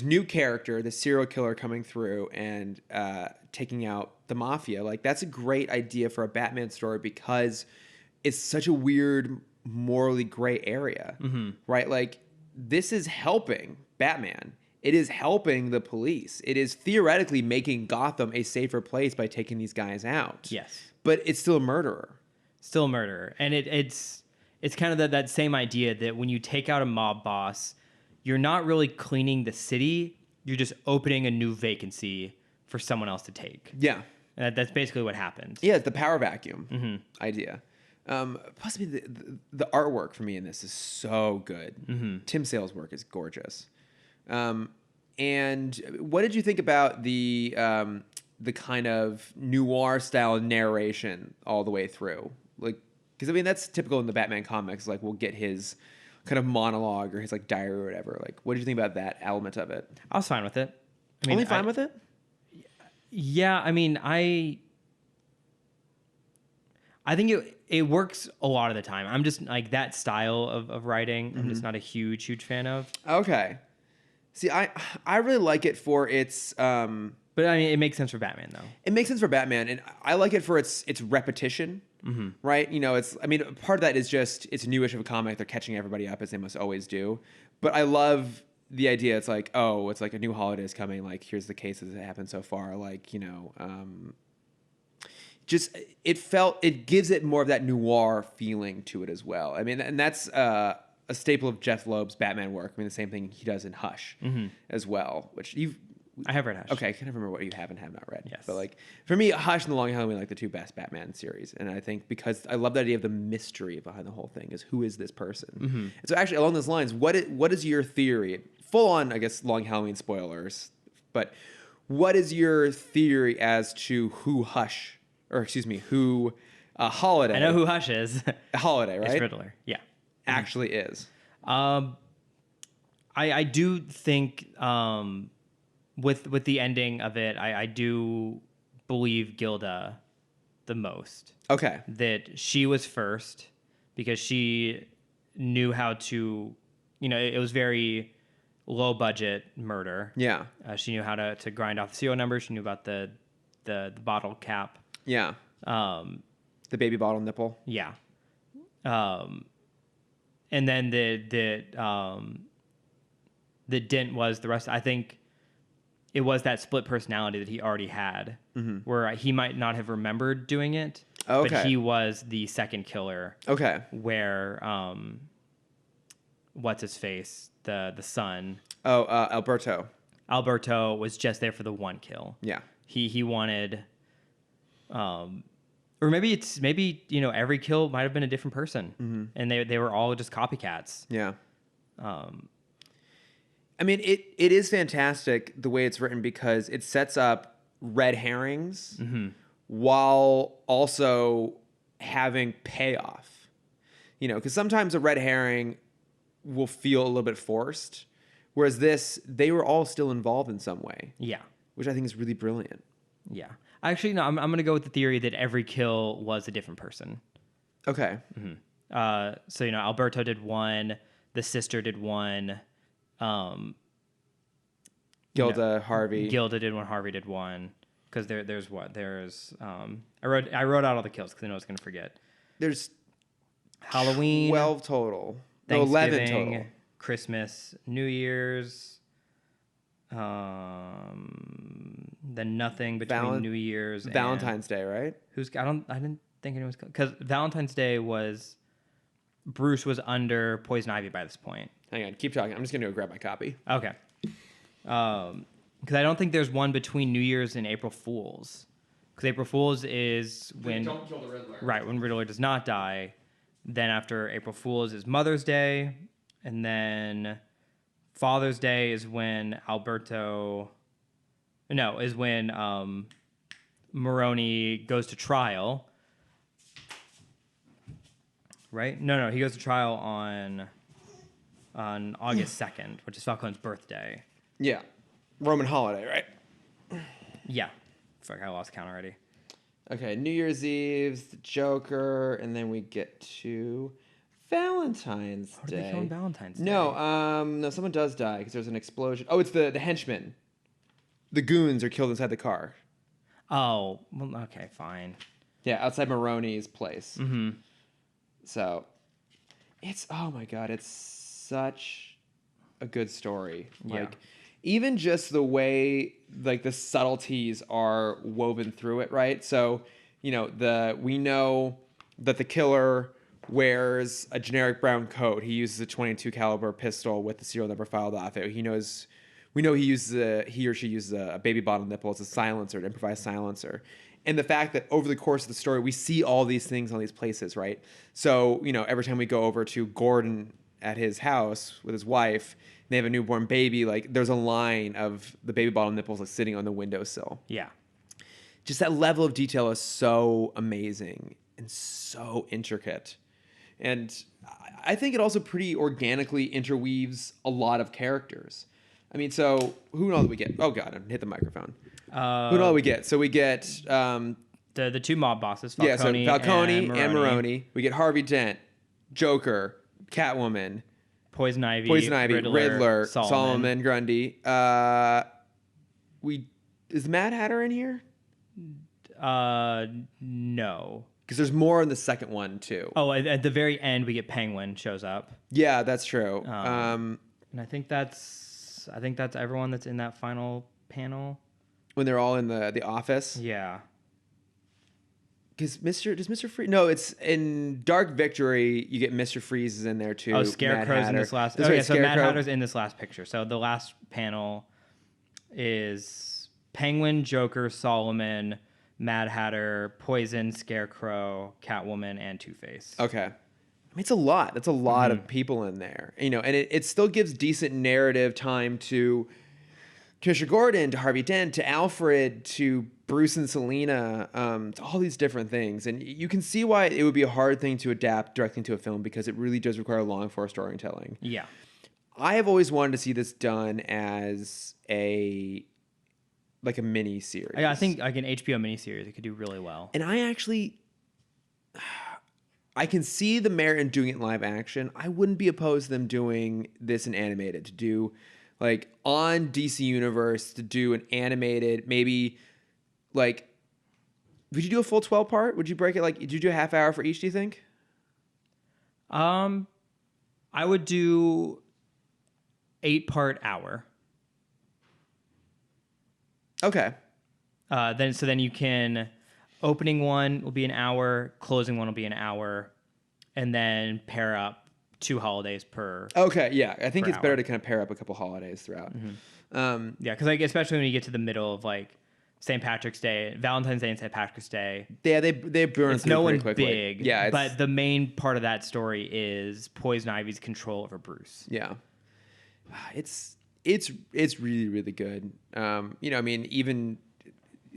new character, this serial killer coming through and taking out the mafia. Like that's a great idea for a Batman story because it's such a weird, morally gray area. Right? Like this is helping Batman. It is helping the police. It is theoretically making Gotham a safer place by taking these guys out. Yes. But it's still a murderer. Still a murderer. And it's kind of that same idea that when you take out a mob boss, you're not really cleaning the city. You're just opening a new vacancy for someone else to take. Yeah. And that's basically what happens. Yeah, it's the power vacuum idea. Possibly the artwork for me in this is so good. Tim Sale's work is gorgeous. And what did you think about the kind of noir style narration all the way through? Like, because I mean that's typical in the Batman comics. Like, we'll get his kind of monologue or his like diary or whatever. Like, what did you think about that element of it? I was fine with it. I mean, Only fine with it? Yeah, I mean, I think it works a lot of the time. I'm just like that style of writing. I'm just not a huge fan of. Okay. See, I really like it for its. But I mean, it makes sense for Batman though. It makes sense for Batman, and I like it for its repetition. Right? You know, I mean, part of that is just it's a new issue of a comic. They're catching everybody up as they must always do. But I love the idea. It's like, oh, it's like a new holiday is coming. Like, here's the cases that happened so far. Like, you know, just it gives it more of that noir feeling to it as well. I mean, and that's a staple of Jeff Loeb's Batman work. I mean, the same thing he does in Hush as well, which I have read Hush. Okay, I can't remember what you have and have not read. Yes. But like for me, Hush and The Long Halloween are like the two best Batman series. And I think because I love the idea of the mystery behind the whole thing is who is this person? And so actually along those lines, what is your theory? Full on, I guess, Long Halloween spoilers, but what is your theory as to who Holiday? I know who Hush is. Holiday, right? It's Riddler. Yeah. Actually is. I do think with the ending of it, I do believe Gilda the most. Okay. That she was first because she knew how to, it was very low budget murder. Yeah. She knew how to grind off the serial numbers. She knew about the bottle cap. Yeah. The baby bottle nipple. Yeah. And then the dent was the rest. I think it was that split personality that he already had, where he might not have remembered doing it, but he was the second killer. Okay. Where what's his face, the son? Oh, Alberto. Alberto was just there for the one kill. Yeah. He wanted, or maybe every kill might have been a different person, and they were all just copycats. Yeah. I mean, it is fantastic the way it's written because it sets up red herrings while also having payoff. Because sometimes a red herring will feel a little bit forced, whereas they were all still involved in some way. Yeah. Which I think is really brilliant. Yeah. Actually, no, I'm going to go with the theory that every kill was a different person. Okay. So, Alberto did one, the sister did one, Gilda, Harvey. Gilda did one, Harvey did one. Because there's I wrote out all the kills because I know I was going to forget. There's Halloween. 12 total. No, Thanksgiving, 11 total. Christmas, New Year's, then nothing between New Year's and Valentine's Day, right? I didn't think anyone was, because Valentine's Day was Bruce was under Poison Ivy by this point. Hang on, keep talking. I'm just gonna go grab my copy. Okay. Because I don't think there's one between New Year's and April Fool's, Because April Fool's is when Don't kill the Riddler. right when Riddler does not die. Then after April Fool's is Mother's Day, and then Father's Day is when Maroney goes to trial. Right? No, he goes to trial on August 2nd, which is Falcone's birthday. Yeah. Roman holiday, right? Yeah. Fuck, I lost count already. Okay, New Year's Eve's the Joker, and then we get to Valentine's How did Day. they kill on Valentine's Day? No, someone does die because there's an explosion. Oh, it's the henchmen. The goons are killed inside the car. Oh, well, okay, fine. Yeah, outside Maroney's place. Mm-hmm. So, oh my God, it's such a good story. Yeah. Like, even just the way, like, the subtleties are woven through it, right? So, we know that the killer wears a generic brown coat. He uses a 22 caliber pistol with the serial number filed off it. We know he or she uses a baby bottle nipple as a silencer, an improvised silencer. And the fact that over the course of the story, we see all these things on these places, right? So, every time we go over to Gordon at his house with his wife, and they have a newborn baby, like, there's a line of the baby bottle nipples, like, sitting on the windowsill. Yeah. Just that level of detail is so amazing and so intricate. And I think it also pretty organically interweaves a lot of characters. I mean, so who all do we get? Oh, God, I hit the microphone. Who all do we get? So we get... the two mob bosses, Falcone, Falcone and Maroney. We get Harvey Dent, Joker, Catwoman, Poison Ivy, Riddler, Solomon Grundy. Is the Mad Hatter in here? No. Because there's more in the second one too. Oh, at the very end, we get Penguin shows up. Yeah, that's true. And I think that's everyone that's in that final panel. When they're all in the office. Yeah. Because does Mr. Freeze? No, it's in Dark Victory. You get Mr. Freeze is in there too. Oh, Scarecrow's in this last. So Mad Hatter's in this last picture. So the last panel is Penguin, Joker, Solomon, Mad Hatter, Poison, Scarecrow, Catwoman, and Two-Face. Okay. I mean, it's a lot. That's a lot of people in there. And it still gives decent narrative time to Commissioner Gordon, to Harvey Dent, to Alfred, to Bruce and Selena, to all these different things. And you can see why it would be a hard thing to adapt directly into a film because it really does require long form storytelling. Yeah. I have always wanted to see this done as a mini series. I think like an HBO miniseries, it could do really well. And I can see the merit in doing it in live action. I wouldn't be opposed to them doing this in animated, to do like on DC Universe, to do an animated, maybe like, would you do a full 12 part? Would you break it? Like, did you do a half hour for each, do you think? I would do 8-part hour. Okay. Then you can, opening one will be an hour, closing one will be an hour, and then pair up 2 holidays per. Okay, yeah. I think it's hour. better to kind of pair up a couple holidays throughout. Yeah, because like especially when you get to the middle of like St. Patrick's Day, Valentine's Day, and St. Patrick's Day. Yeah, they burn It's through no pretty one quickly. big. Yeah, but the main part of that story is Poison Ivy's control over Bruce. Yeah, it's really, really good. I mean, even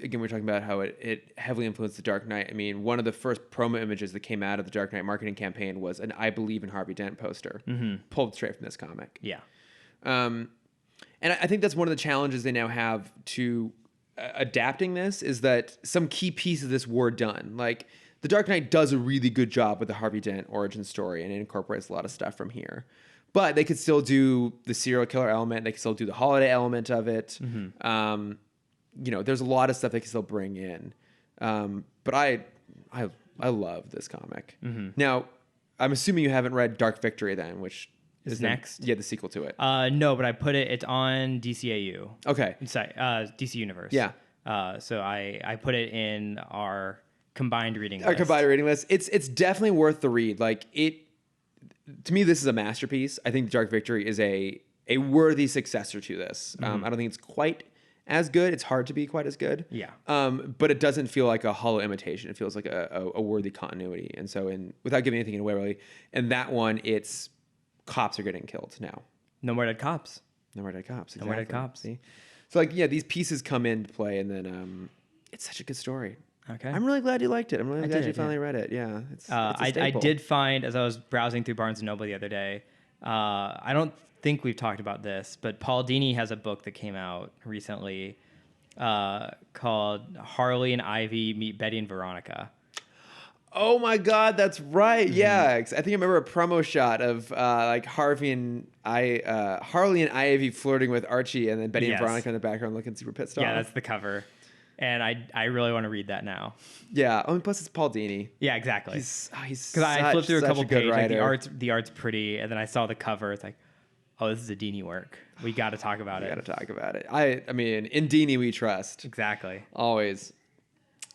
again, we're talking about how it heavily influenced The Dark Knight. I mean, one of the first promo images that came out of the Dark Knight marketing campaign was an "I Believe in Harvey Dent" poster, pulled straight from this comic. Yeah. And I think that's one of the challenges they now have to adapting this, is that some key pieces of this were done. Like, The Dark Knight does a really good job with the Harvey Dent origin story, and it incorporates a lot of stuff from here. But they could still do the serial killer element. They could still do the holiday element of it. There's a lot of stuff they can still bring in. But I love this comic. Now, I'm assuming you haven't read Dark Victory then, which is next. The sequel to it. No, but I put it's on DCAU. Okay. Sorry, DC Universe. Yeah. So I put it in our combined reading list. Our combined reading list. It's definitely worth the read. Like, to me, this is a masterpiece. I think Dark Victory is a worthy successor to this. I don't think it's quite as good. It's hard to be quite as good. Yeah. But it doesn't feel like a hollow imitation. It feels like a worthy continuity. And so, without giving anything away, really, in that one, it's cops are getting killed now. No more dead cops. No more dead cops. Exactly. No more dead cops. See? So, like, yeah, these pieces come into play, and then it's such a good story. Okay. I'm really glad you liked it. I'm really glad you yeah. finally read it. Yeah. It's a I staple. did find, as I was browsing through Barnes & Noble the other day, I don't think we've talked about this, but Paul Dini has a book that came out recently called Harley and Ivy Meet Betty and Veronica. Oh my God, that's right. Yeah, I think I remember a promo shot of like Harley and Ivy flirting with Archie, and then Betty and Veronica in the background looking super pissed off. Yeah, that's the cover, and I really want to read that now. Yeah. Oh, and plus it's Paul Dini. Yeah, exactly. He's because I flipped through a couple pages. Like the art's pretty, and then I saw the cover. It's like, oh, this is a Dini work. We got to talk about it. We got to talk about it. I mean, in Dini we trust. Exactly. Always.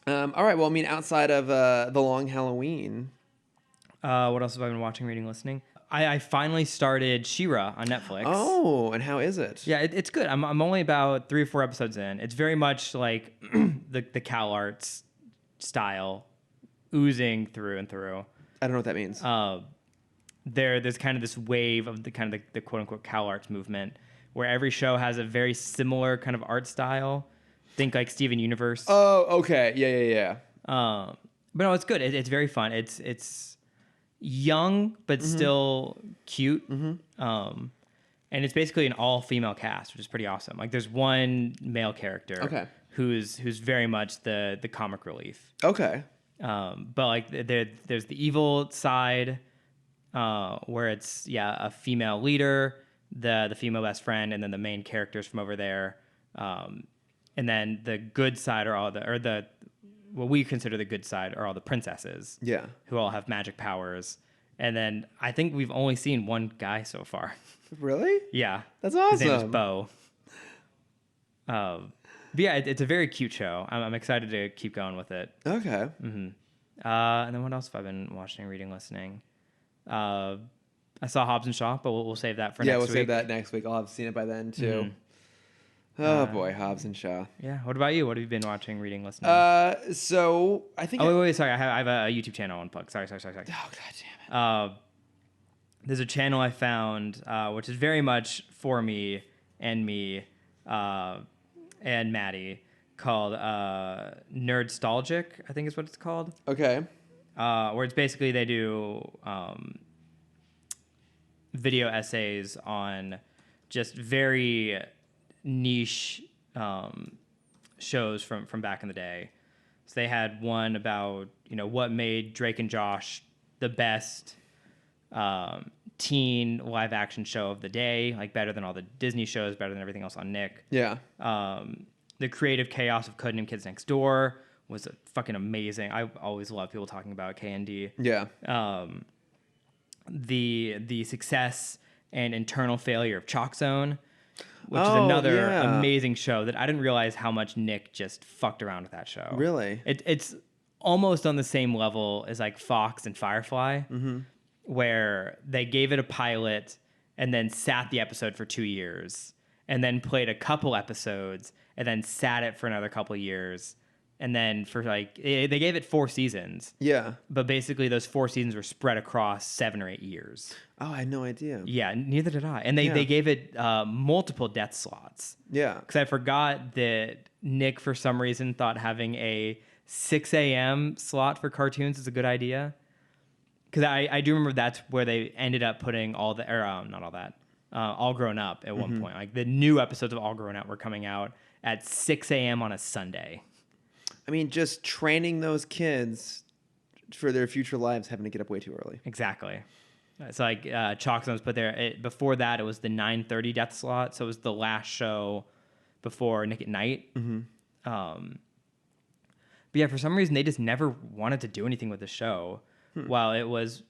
All right. Well, I mean, outside of the Long Halloween, what else have I been watching, reading, listening? I finally started She-Ra on Netflix. Oh, and how is it? Yeah, it's good. I'm only about 3 or 4 episodes in. It's very much like the Cal Arts style, oozing through and through. I don't know what that means. There's kind of this wave of the kind of the quote unquote Cal Arts movement, where every show has a very similar kind of art style. Think like Steven Universe. Oh, okay. Yeah. But no, it's good. It's very fun. It's young but still cute. And it's basically an all female cast, which is pretty awesome. Like there's one male character who's very much the comic relief. Okay. But like there's the evil side, where it's a female leader, the female best friend, and then the main characters from over there. And then the good side what we consider the good side are all the princesses. Yeah. Who all have magic powers. And then I think we've only seen one guy so far. Really? Yeah. That's awesome. His name is Bo. But yeah, it's a very cute show. I'm excited to keep going with it. Okay. And then what else have I been watching, reading, listening? I saw Hobbs and Shaw, but we'll save that for next week. Yeah, we'll save that next week. I'll have seen it by then too. Oh boy, Hobbs and Shaw. Yeah. What about you? What have you been watching, reading, listening? So I think. Oh wait. Sorry, I have a YouTube channel on plug. Sorry. Oh God damn it. There's a channel I found which is very much for me and Maddie, called Nerdstalgic, I think is what it's called. Okay. Where it's basically they do video essays on just very niche shows from back in the day. So they had one about what made Drake and Josh the best teen live action show of the day, like better than all the Disney shows, better than everything else on Nick. Yeah. The creative chaos of Codename Kids Next Door was fucking amazing. I always love people talking about K&D. Yeah. The success and internal failure of Chalk Zone, which is another amazing show that I didn't realize how much Nick just fucked around with that show. Really? It's almost on the same level as like Fox and Firefly, where they gave it a pilot and then sat the episode for 2 years and then played a couple episodes and then sat it for another couple years. And then for they gave it 4 seasons. Yeah. But basically those 4 seasons were spread across 7 or 8 years. Oh, I had no idea. Yeah, neither did I. And they gave it multiple death slots. Yeah. Because I forgot that Nick, for some reason, thought having a 6 a.m. slot for cartoons is a good idea. Because I do remember that's where they ended up putting all Grown Up at one point. Like the new episodes of All Grown Up were coming out at 6 a.m. on a Sunday. I mean, just training those kids for their future lives, having to get up way too early. Exactly. It's like Chalk Zone was put there. Before that, it was the 9:30 death slot. So it was the last show before Nick at Night. But yeah, for some reason, they just never wanted to do anything with the show. While it was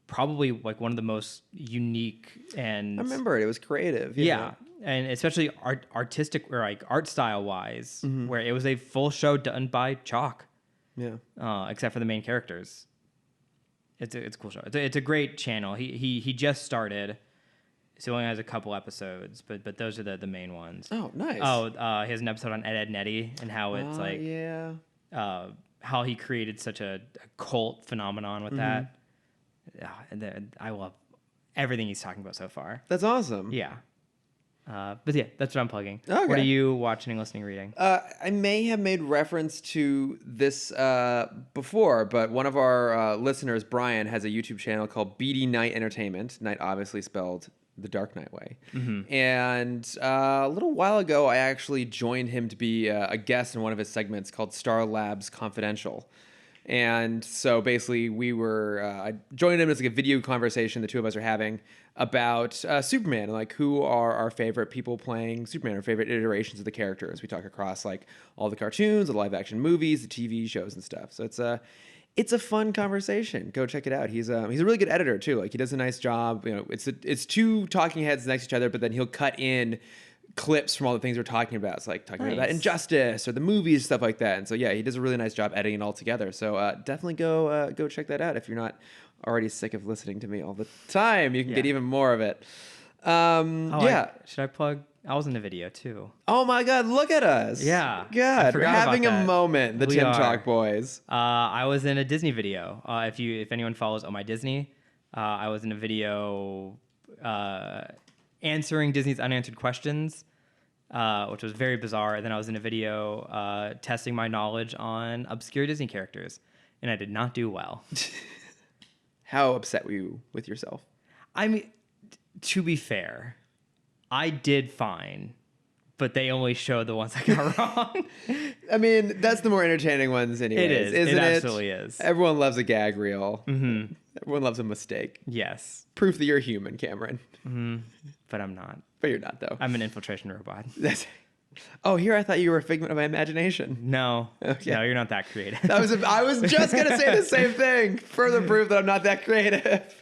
probably like one of the most unique and... I remember it. It was creative. Yeah. And especially artistic or like art style wise, where it was a full show done by Chalk. Yeah. Except for the main characters. It's a cool show. It's a great channel. He just started, So he only has a couple episodes, but those are the main ones. Oh, nice. Oh, he has an episode on Ed, Edd n Eddy and how it's yeah. How he created such a cult phenomenon with that. And I love everything he's talking about so far. That's awesome. Yeah. But yeah, that's what I'm plugging. Okay. What are you watching, listening, reading? I may have made reference to this before, but one of our listeners, Brian, has a YouTube channel called BD Night Entertainment. Night obviously spelled the Dark Knight way. And a little while ago, I actually joined him to be a guest in one of his segments called Star Labs Confidential. And so basically I joined him as like a video conversation the two of us are having about Superman and like who are our favorite people playing Superman, our favorite iterations of the characters. We talk across like all the cartoons, the live action movies, the TV shows and stuff. So it's a fun conversation. Go check it out. He's a really good editor too. Like he does a nice job. You know, it's two talking heads next to each other, but then he'll cut in clips from all the things we're talking about. It's like talking about Injustice or the movies, stuff like that. And so yeah, he does a really nice job editing it all together. So definitely go check that out if you're not already sick of listening to me all the time. You can get even more of it. Should I plug? I was in the video too. Oh my God, look at us. Yeah. God, we're having a moment, the Timm Talk boys. I was in a Disney video. If anyone follows Oh My Disney, I was in a video answering Disney's unanswered questions, which was very bizarre. And then I was in a video testing my knowledge on obscure Disney characters, and I did not do well. How upset were you with yourself? I mean, to be fair, I did fine, but they only showed the ones I got wrong. I mean, that's the more entertaining ones anyways, It is. isn't it? It absolutely is. Everyone loves a gag reel. Everyone loves a mistake. Yes. Proof that you're human, Cameron. But I'm not. But you're not, though. I'm an infiltration robot. Oh, here I thought you were a figment of my imagination. No. Okay. No, you're not that creative. I was just going to say the same thing. Further proof that I'm not that creative.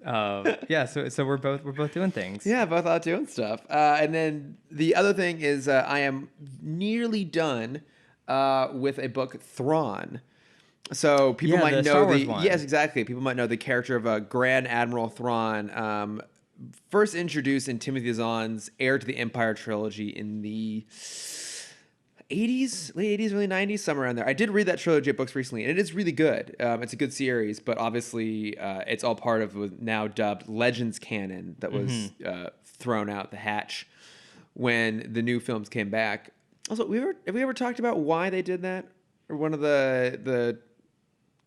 Yeah, so we're both doing things. Yeah, both out doing stuff. And then the other thing is I am nearly done with a book, Thrawn. So people might know Star Wars one. Yes, exactly. People might know the character of Grand Admiral Thrawn, first introduced in Timothy Zahn's Heir to the Empire trilogy in the 80s, late 80s, early 90s, somewhere around there. I did read that trilogy of books recently, and it is really good. It's a good series, but obviously it's all part of what's now dubbed Legends canon that was thrown out the hatch when the new films came back. Also, have we ever talked about why they did that? Or one of the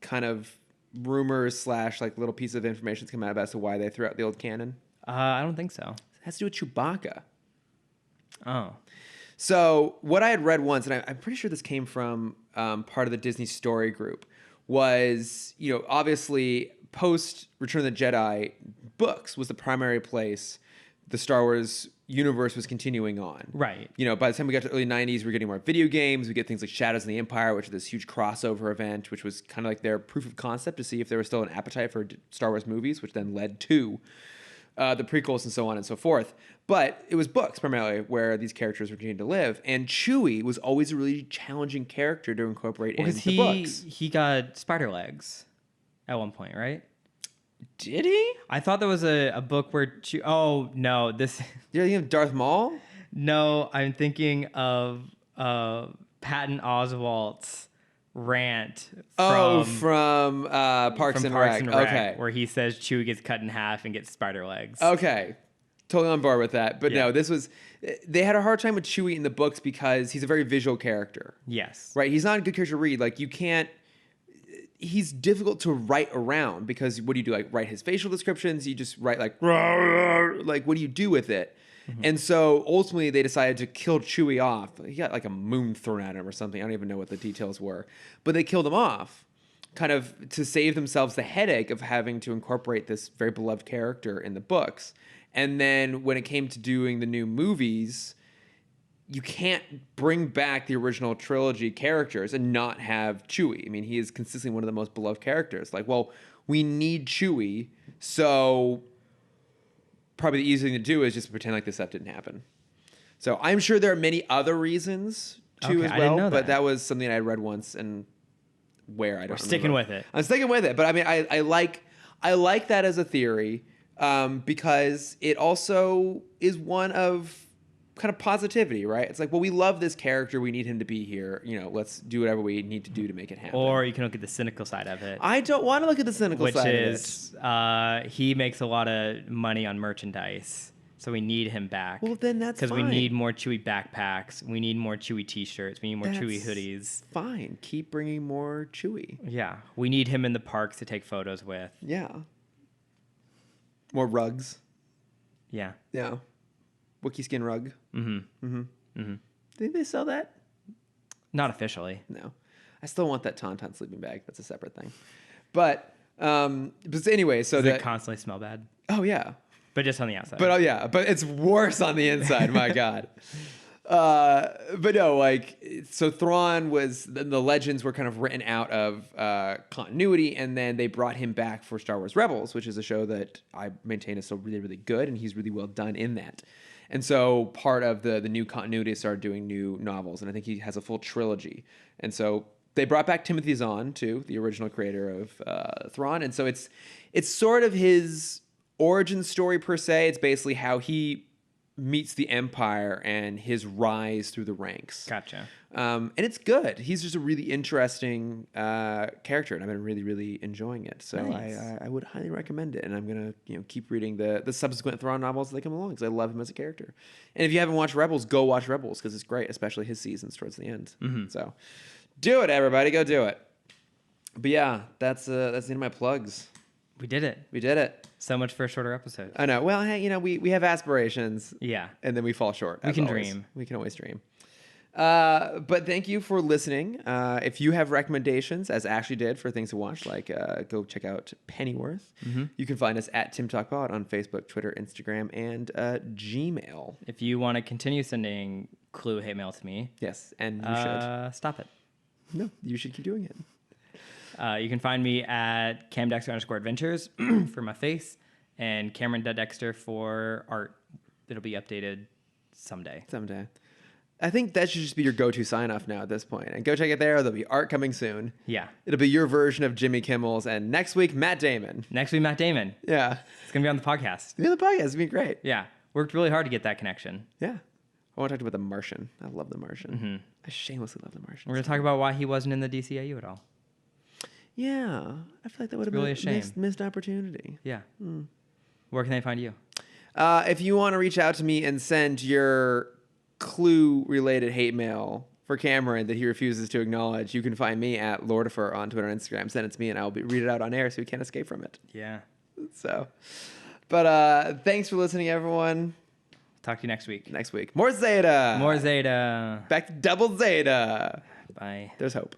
kind of rumors / like little piece of information that's come out about as to why they threw out the old canon? I don't think so. It has to do with Chewbacca. Oh. So what I had read once, and I'm pretty sure this came from part of the Disney Story Group, was, obviously post Return of the Jedi, books was the primary place the Star Wars universe was continuing on. Right. By the time we got to the early 90s, we're getting more video games. We get things like Shadows of the Empire, which is this huge crossover event, which was kind of like their proof of concept to see if there was still an appetite for Star Wars movies, which then led to the prequels and so on and so forth. But it was books primarily where these characters were continuing to live. And Chewie was always a really challenging character to incorporate into the books. He got spider legs at one point, right? Did he? I thought there was a book where oh no, this You're thinking of Darth Maul? No, I'm thinking of Patton Oswalt's rant from Parks and Rec. Okay. Where he says Chewie gets cut in half and gets spider legs. Okay. Totally on board with that. But no, they had a hard time with Chewie in the books because he's a very visual character. Yes. Right? He's not a good character to read. Like, he's difficult to write around because what do you do? Like, write his facial descriptions? You just write like what do you do with it? And so ultimately they decided to kill Chewie off. He got like a moon thrown at him or something. I don't even know what the details were. But they killed him off kind of to save themselves the headache of having to incorporate this very beloved character in the books. And then when it came to doing the new movies, you can't bring back the original trilogy characters and not have Chewie. I mean, he is consistently one of the most beloved characters. Like, well, we need Chewie, so probably the easiest thing to do is just pretend like this stuff didn't happen. So I'm sure there are many other reasons too as well, I didn't know but that was something I read once and where I don't We're sticking remember. with it. I'm sticking with it, but I mean, I like that as a theory. because it also is one of kind of positivity, right? It's like, well, we love this character. We need him to be here. You know, let's do whatever we need to do to make it happen. Or you can look at the cynical side of it. I don't want to look at the cynical side of it. Which is he makes a lot of money on merchandise. So we need him back. Well, then that's fine. Because we need more Chewie backpacks. We need more Chewie T-shirts. We need more Chewie hoodies. Fine. Keep bringing more Chewie. Yeah. We need him in the parks to take photos with. Yeah. More rugs. Yeah. Yeah. Wookiee skin rug. Mm-hmm. Mm-hmm. Mm-hmm. Think they sell that? Not officially. No. I still want that Tauntaun sleeping bag. That's a separate thing. But anyway, so Does it constantly smell bad? Oh, yeah. But just on the outside. But but it's worse on the inside. My God. But no, like, so Thrawn was, the legends were kind of written out of continuity, and then they brought him back for Star Wars Rebels, which is a show that I maintain is still really, really good, and he's really well done in that. And so part of the new continuity is started doing new novels, and I think he has a full trilogy. And so they brought back Timothy Zahn, too, the original creator of Thrawn, and so it's sort of his origin story per se. It's basically how he meets the Empire and his rise through the ranks. Gotcha. And it's good. He's just a really interesting character, and I've been really, really enjoying it. So Nice. I would highly recommend it, and I'm gonna keep reading the subsequent Thrawn novels as they come along because I love him as a character. And if you haven't watched Rebels, go watch Rebels because it's great, especially his seasons towards the end. Mm-hmm. So do it, everybody, go do it. But yeah, that's the end of my plugs. We did it. We did it. So much for a shorter episode. I know. Well, hey, we have aspirations. Yeah. And then we fall short. We can always. dream. We can always dream. But thank you for listening. If you have recommendations, as Ashley did, for things to watch, like go check out Pennyworth. Mm-hmm. You can find us at Timm Talk Pod on Facebook, Twitter, Instagram, and Gmail. If you want to continue sending Clue hate mail to me, Yes, and you should. stop it. No, you should keep doing it. You can find me at CamDexter_adventures for my face and Cameron Dexter for art. It'll be updated someday. Someday. I think that should just be your go-to sign-off now at this point. And go check it there. There'll be art coming soon. Yeah. It'll be your version of Jimmy Kimmel's. And next week, Matt Damon. Next week, Matt Damon. Yeah. It's going to be on the podcast. Yeah, the podcast is going to be great. Yeah. Worked really hard to get that connection. Yeah. I want to talk about The Martian. I love The Martian. Mm-hmm. I shamelessly love The Martian. We're going to talk about why he wasn't in the DCAU at all. Yeah. I feel like that would have really been a shame. Missed opportunity. Yeah. Where can they find you? If you want to reach out to me and send your Clue-related hate mail for Cameron that he refuses to acknowledge, you can find me at Lordifer on Twitter and Instagram. Send it to me, and I'll read it out on air so you can't escape from it. Yeah. So, but thanks for listening, everyone. Talk to you next week. Next week. More Zeta. More Zeta. Back to double Zeta. Bye. There's hope.